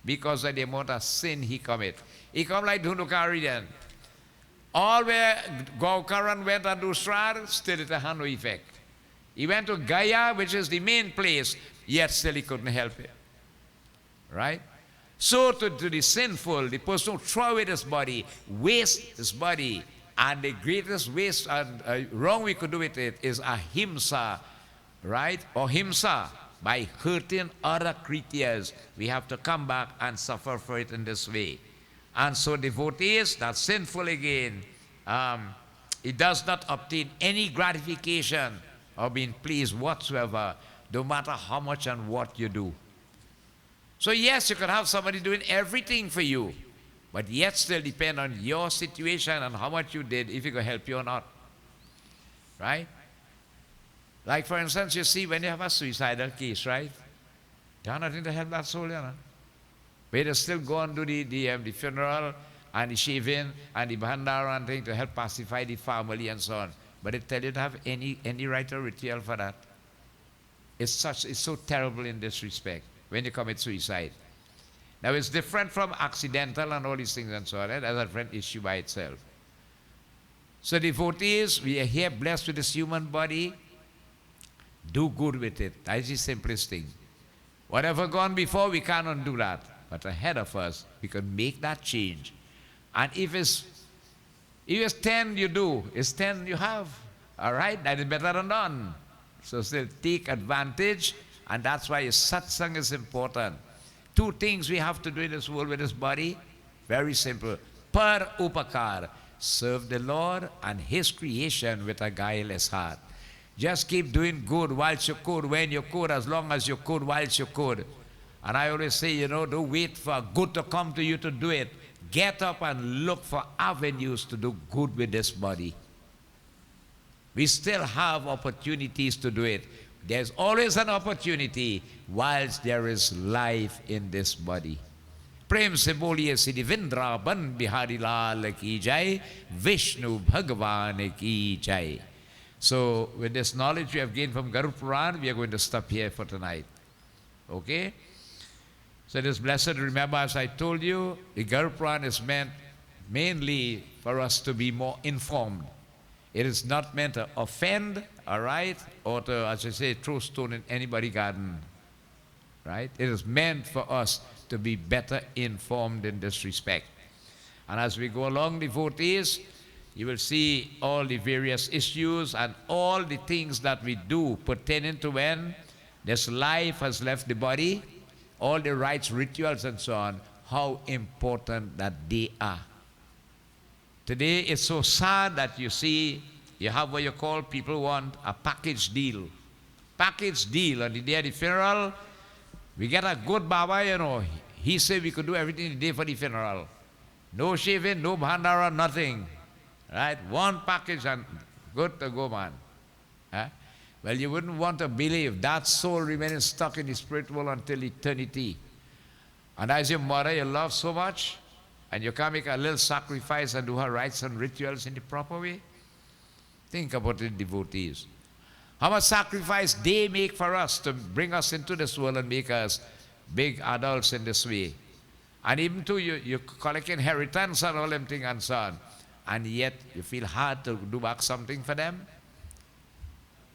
because of the amount of sin he commit. He come like Dhundukari then. All where Gaukaran went and do Srar, still it had no effect. He went to Gaya, which is the main place, yet still he couldn't help it. Right? So to the sinful, the person who throw away his body, waste his body, And the greatest waste and wrong we could do with it is ahimsa, right? Or himsa, by hurting other creatures. We have to come back and suffer for it in this way. And so devotees, that's sinful again. It does not obtain any gratification or being pleased whatsoever, no matter how much and what you do. So yes, you can have somebody doing everything for you, but yet still depend on your situation and how much you did, if he could help you or not. Right? Like for instance, you see when you have a suicidal case, right? You have nothing to help that soul, you know. But they still go and do the funeral and the shaving and the bhandara and thing to help pacify the family and so on. But they tell you to have any right or ritual for that. It's so terrible in this respect when you commit suicide. Now it's different from accidental and all these things and so on. Right? That's a different issue by itself. So devotees, we are here blessed with this human body. Do good with it. That's the simplest thing. Whatever gone before, we can't undo that. But ahead of us, we can make that change. And if it's 10 you do, it's 10 you have. All right? That is better than none. So still take advantage, and that's why satsang is important. 2 things we have to do in this world with this body. Very simple. Per upakar. Serve the Lord and His creation with a guileless heart. Just keep doing good whilst you could, when you could, as long as you could, whilst you could. And I always say, don't wait for good to come to you to do it. Get up and look for avenues to do good with this body. We still have opportunities to do it. There's always an opportunity whilst there is life in this body. Prem se boliye Siddhi Vrindavan Bihari Lal ki jai, Vishnu Bhagavan ki jai. So with this knowledge we have gained from Garuda Puran, we are going to stop here for tonight. Okay? So it is blessed. Remember, as I told you, the Garuda Puran is meant mainly for us to be more informed. It is not meant to offend, all right, or to, as I say, throw stone in anybody's garden, right? It is meant for us to be better informed in this respect. And as we go along, devotees, you will see all the various issues and all the things that we do pertaining to when this life has left the body, all the rites, rituals, and so on, how important that they are. Today, it's so sad that you see, you have what you call, people want a package deal. Package deal. On the day of the funeral, we get a good Baba, he said we could do everything the day for the funeral. No shaving, no bhandara, nothing. Right? One package and good to go, man. Huh? Well, you wouldn't want to believe that soul remaining stuck in the spirit world until eternity. And as your mother you love so much, and you can make a little sacrifice and do her rites and rituals in the proper way. Think about it, devotees. How much sacrifice they make for us to bring us into this world and make us big adults in this way. And even too, you collect inheritance and all them things and so on. And yet you feel hard to do back something for them.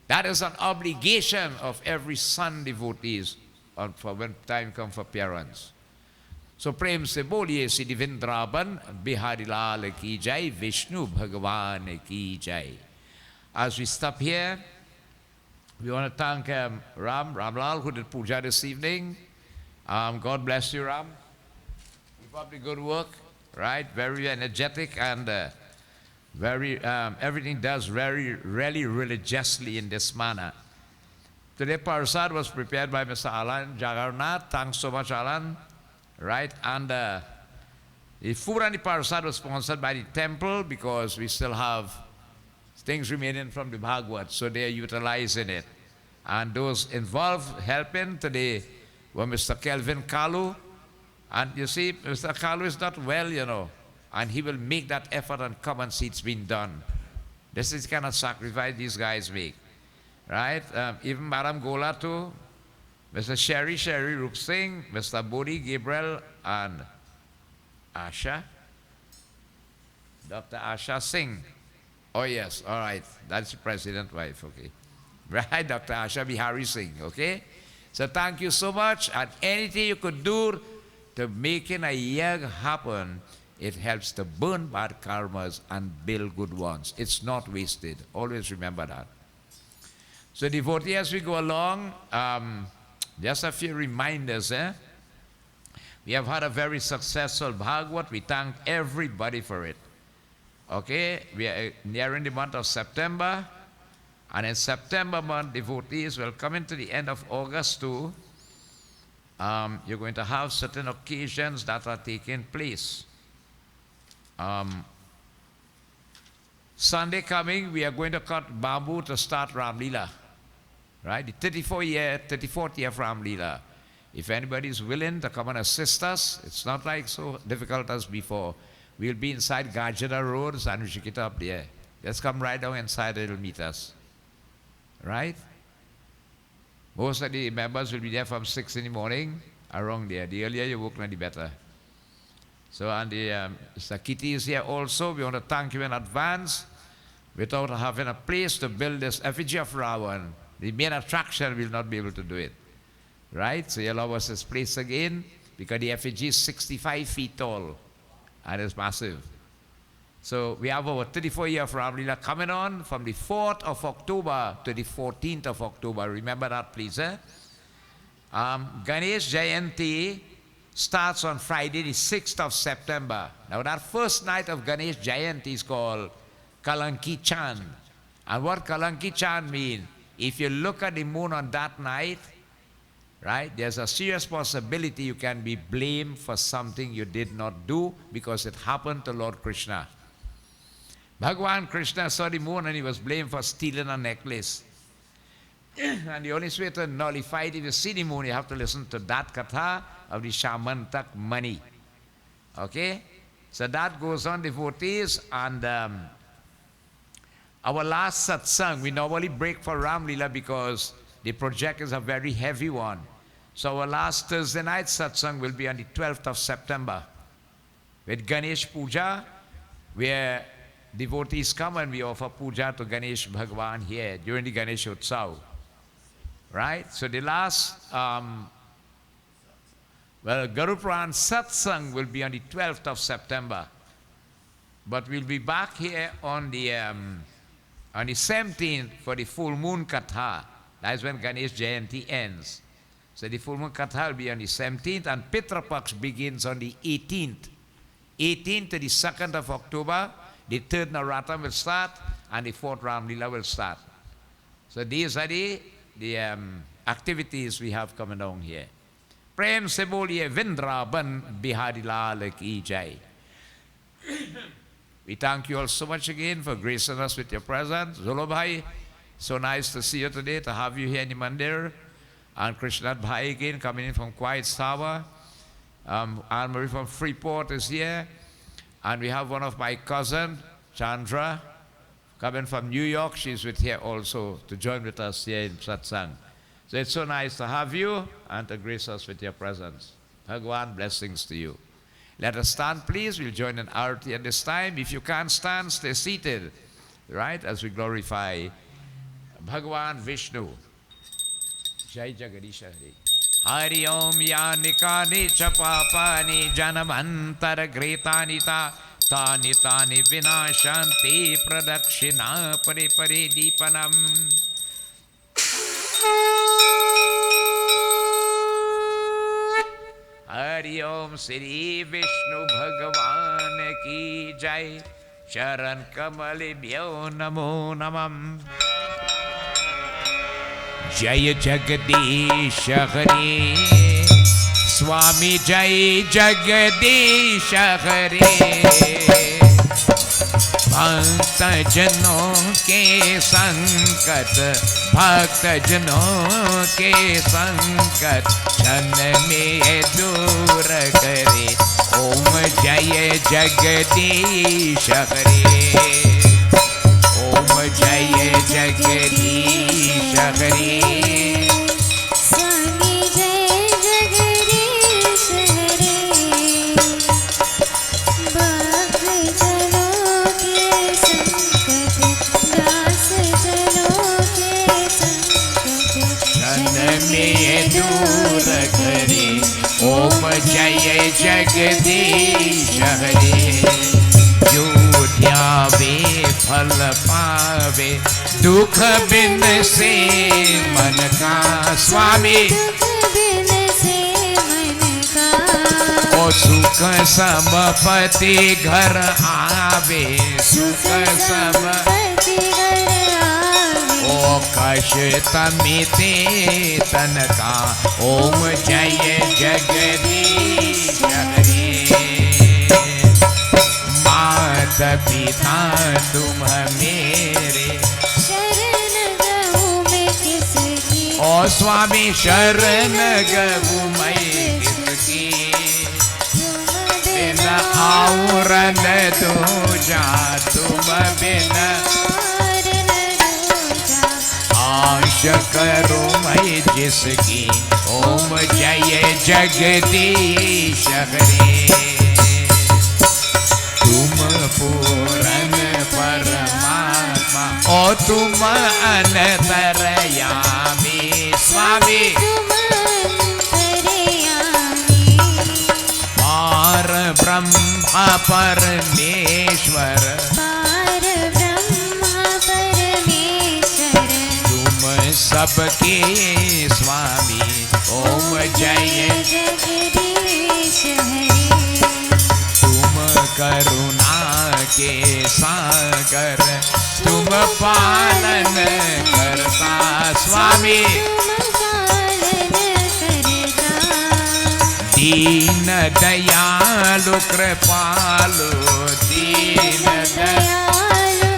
That is an obligation of every son, devotees, for when time comes for parents. So prem se boliye Siddhi Vrindavan Bihari Lal ki jai, Vishnu Bhagavan ki jai. As we stop here, we want to thank Ramlal, who did puja this evening. God bless you, Ram. Keep up the good work, right? Very energetic and everything does really religiously in this manner. Today, Parasad was prepared by Mr. Alan Jagarnath. Thanks so much, Alan. Right? And the food and the Parasad was sponsored by the temple because we still have things remaining from the Bhagavad, so they are utilizing it. And those involved helping today were Mr. Kelvin Kalu. And you see, Mr. Kalu is not well, and he will make that effort and come and see it's been done. This is the kind of sacrifice these guys make. Right? Even Madam Gola too, Mr. Sherry Rup Singh, Mr. Bodhi Gabriel, and Asha, Dr. Asha Singh. Oh yes, all right, that's the president's wife, okay. Right, Dr. Asha Bihari Singh, okay? So thank you so much, and anything you could do to making a young happen It helps to burn bad karmas and build good ones. It's not wasted. Always remember that. So devotee, as we go along, just a few reminders. We have had a very successful Bhagavad. We thank everybody for it. Okay, we are nearing the month of September. And in September month, devotees will come into the end of August too. You're going to have certain occasions that are taking place. Sunday coming, we are going to cut bamboo to start Ram Leela. Right? The 34th year of Ram Leela. If anybody is willing to come and assist us, it's not like so difficult as before. We'll be inside Gajada Road, and we should get up there. Just come right down inside, it'll meet us. Right? Most of the members will be there from 6 in the morning, around there. The earlier you work, the better. So, and the Sakiti is here also. We want to thank you in advance. Without having a place to build this effigy of Ravan, the main attraction will not be able to do it. Right? So you allow us this place again, because the effigy is 65 feet tall, and it's massive. So we have our 34th year of Ram Leela coming on from the 4th of October to the 14th of October. Remember that, please. Ganesh Jayanti starts on Friday, the 6th of September. Now that first night of Ganesh Jayanti is called Kalanki Chand. And what Kalanki Chand means, if you look at the moon on that night, right, there's a serious possibility you can be blamed for something you did not do because it happened to Lord Krishna. Bhagavan Krishna saw the moon and he was blamed for stealing a necklace. And the only way to nullify it, if you see the moon, you have to listen to that katha of the Shamantak Mani. Okay? So that goes on, devotees. And our last satsang, we normally break for Ram Leela because the project is a very heavy one. So our last Thursday night satsang will be on the 12th of September with Ganesh Puja, where devotees come and we offer puja to Ganesh Bhagwan here during the Ganesh Utsav. Right? So the last, Garu Puran Satsang will be on the 12th of September. But we'll be back here on the 17th for the full moon katha. That's when Ganesh Jayanti ends. So the full moon katha will be on the 17th, and Pitra Paksh begins on the 18th. 18th to the 2nd of October, the 3rd Navratri will start, and the 4th Ram Leela will start. So these are the activities we have coming down here. Prem se boliye Vrindavan Bihari Lal ki jai. We thank you all so much again for gracing us with your presence. Zolo Bhai, so nice to see you today, to have you here in the mandir. And Krishna Bhai again coming in from Quiet Tower. Anne-Marie from Freeport is here. And we have one of my cousins, Chandra, coming from New York. She's with here also to join with us here in Satsang. So it's so nice to have you and to grace us with your presence. Bhagwan, blessings to you. Let us stand, please. We'll join in Arati at this time. If you can't stand, stay seated, right, as we glorify Bhagwan Vishnu. Jai Jagadish Hari. Hari Om Yanikani Chapapani Janamantar Gretanita Tani Tani Vinashanti Pradakshina Pari Pari Deepanam. Hari Om Sri Vishnu Bhagavan Ki Jai. Charan Kamali Bhyo Namo Namam. Jai Jagadish Hari. Swami Jai Jagadish Hari. भक्त जनों के संकट, भक्त जनों के संकट क्षण में दूर करे। ओम जय जगदीश हरे। ओम जय जगदीश हरे। ओम जय जगदीश हरे। जो ध्यावे फल पावे दुख बिन से मन का स्वामी। ओ सुख समपति घर आवे सुख समपति घर आवे। ओ कष्ट मिटे तन का ओम जय जगदीश हरे। मात पिता तुम मेरे शरण गहूँ मैं किसकी। ओ स्वामी शरण गहूँ मैं किसकी। बिना और न दूजा तुम बिना आश करो मैं जिसकी। ओम जय जगदीश हरे। तुम पूरन परमात्मा ओ तुम अनंतरयामी स्वामी। पार ब्रह्मा परमेश्वर तुम सबके स्वामी। ओम जय जगदीश हरे। तुम करुणा के सागर तुम पालन करता स्वामी। दीन दयालु कृपालु दीन दयालु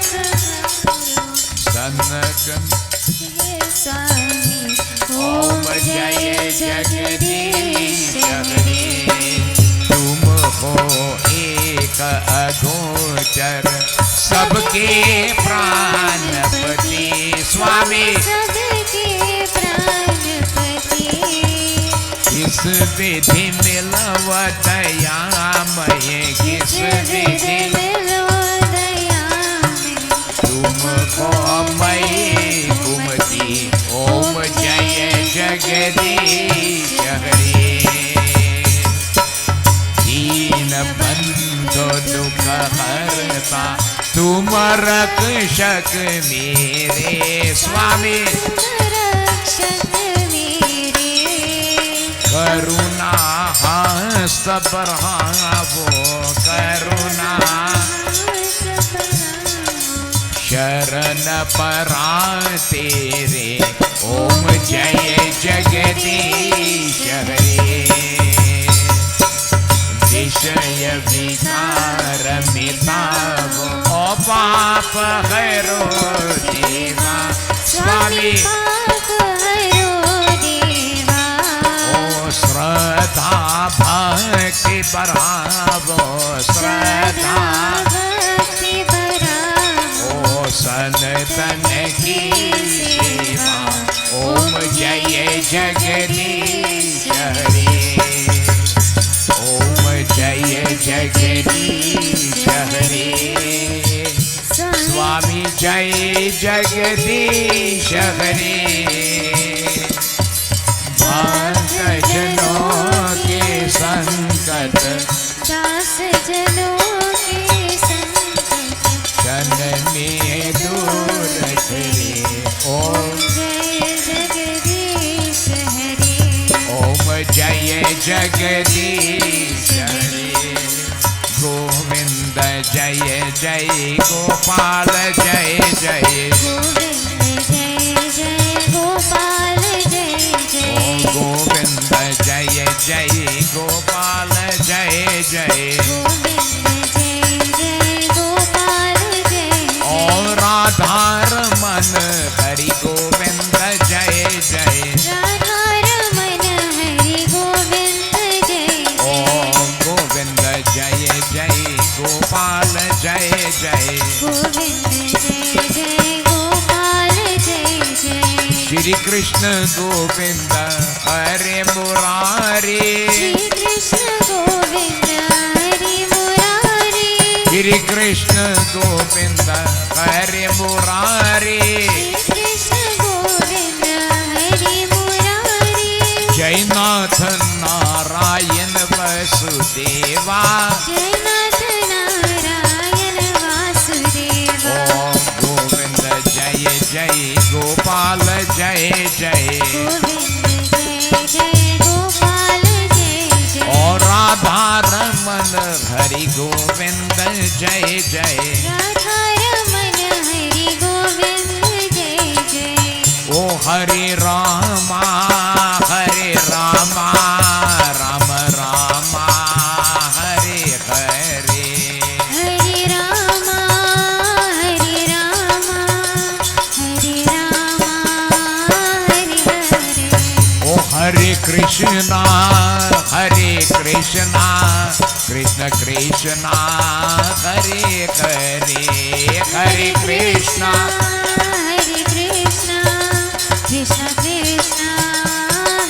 सनक स्वामी। ओम जय जगदीश हरे। तुम हो एक अगोचर सबके प्राणपति स्वामी। सबके प्राणपति। किस विधि मिलव दयामय किस विधि तुमको मैं कुमति। ओम जय जगदीश हरे। दीन बंधु दुख हरता तुम रक्षक मेरे स्वामी। करुणा हस्त बढ़ावो करुणा शरण परा तेरे। ओम जय जगदीश हरे। विषय विकार मिटावो ओ पाप हरो देवा स्वामी। श्रद्धा भक्ति बढ़ावो श्रद्धा भक्ति बढ़ावो। ओ सनातन की सेवा। ओम जय जगदीश हरे। ओम जय जगदीश हरे। स्वामी जय जगदीश हरे। जनों के संकट दास जनों के संकट क्षण में दूर करे। ओम जय जगदीश हरे। ओम जय जगदीश हरे। गोविंद जय जय गोपाल जय जय। गोविंद जय जय गोपाल जय जय। गोविंद जय जय गोपाल जय जय। गोविंद जय जय गोपाल जय। और राधारमण हरि गोविंद जय जय। राधारमण हरि गोविंद जय जय। ओम गोविंद जय जय गोपाल जय जय। गोविंद जय जय गोपाल जय जय। श्री कृष्ण गोविंद हरे मुरारी। श्री कृष्ण गोविंद हरि मुरारी। श्री कृष्ण गोविंद हरे मुरारी। श्री कृष्ण गोविंद हरि मुरारी। जयनाथ नारायण वासुदेवा जय नाथ नारायण वासुदेवा ओम गोविंद जय जय गोपाल जय जय गोविंद जय जय गोपाल जय जय और राधा रमन हरि गोविंद जय जय राधा रमन हरि गोविंद जय जय ओ हरे रामा राम रामा हरे हरे हरे रामा हरे रामा हरे रामा हरे हरे ओ हरे कृष्णा कृष्ण कृष्णा हरे हरे हरे कृष्णा हरे कृष्णा कृष्ण कृष्ण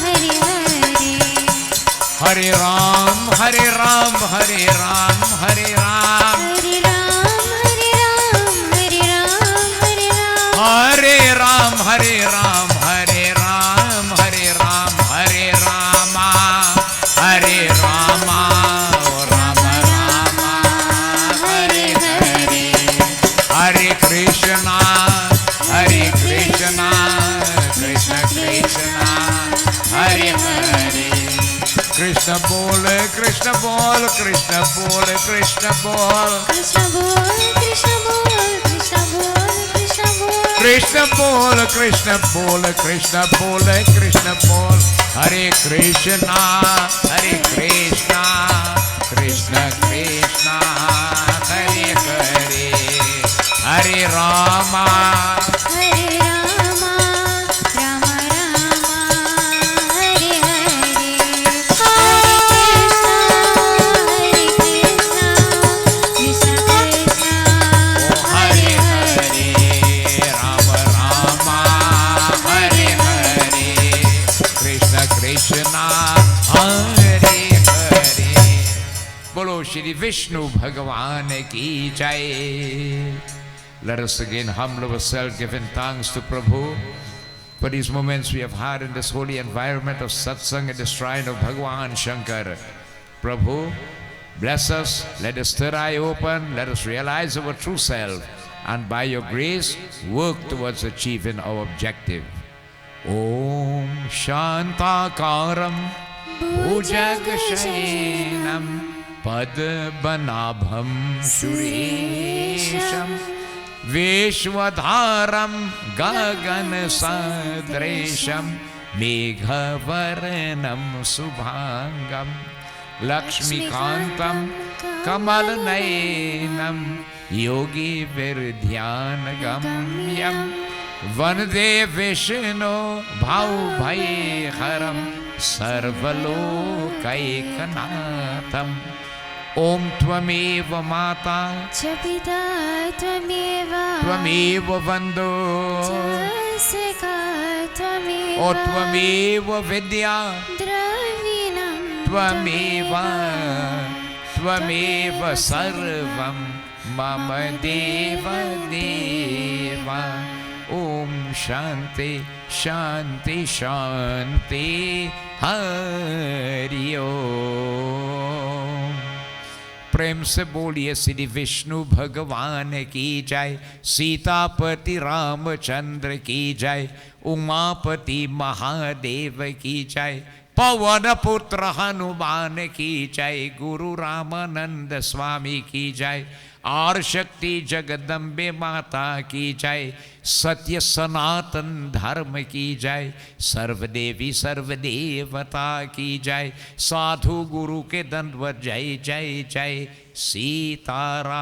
हरे हरे हरे राम हरे राम हरे राम हरे राम हरे राम हरे राम हरे राम हरे राम हरे राम हरे राम हरे राम हरे राम हरे रामा हरे रामा ओ राम रामा हरे हरे हरे कृष्णा कृष्ण कृष्ण हरे हरे कृष्ण बोल कृष्ण बोल कृष्ण बोल कृष्ण बोल कृष्ण बोल कृष्ण बोल कृष्ण बोल कृष्ण बोल कृष्ण बोल कृष्ण बोल कृष्ण बोल कृष्ण बोल हरे कृष्णा कृष्ण कृष्ण हरे हरे हरे रामा हरे रामा राम रामा हरे हरे हरे कृष्णा कृष्ण कृष्ण हरे हरे हरे हरे राम रामा हरे हरे कृष्ण कृष्ण हरे हरे बोलो श्री विष्णु भगवान की जय. Let us again humble ourselves, giving thanks to Prabhu for these moments we have had in this holy environment of satsang at the shrine of Bhagavan Shankar. Prabhu, bless us, let us third eye open, let us realize our true self, and by your grace, work towards achieving our objective. Om Shantakaram Bhujagashayenam Padmanabham Suresham Vishwadharam Gagan Sadresham Meghavarnam Subhangam Lakshmikantam Kamalnayenam Yogi Virdhyanagamyam Vande Vishnu Bhaubhaiharam Sarvalokaikkanatham Om Tvameva Mata च पिता त्वमेव Tvameva Vando च सखा त्वमेव O Tvameva Vidya द्रविणं Tvameva Sarvam Mama Deva Deva Om Shanti Shanti Shanti Hari Om. प्रेम से बोलिए श्री विष्णु भगवान की जय. सीतापति रामचंद्र की जय. उमापति महादेव की जय. पवन पुत्र हनुमान की जय. गुरु रामानंद स्वामी की जय. और शक्ति जगदम्बे माता की जय. सत्य सनातन धर्म की जय. सर्वदेवी सर्वदेवता की जय. साधु गुरु के दंडवत जय जय जय. सीताराम.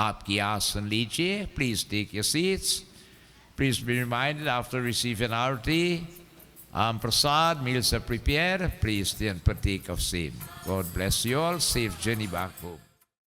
आपकी आसन लीजिए. Please take your seats. Please be reminded after receiving arati, prasad, meals are prepared. Please stay and partake of same. God bless you all. Safe journey back home.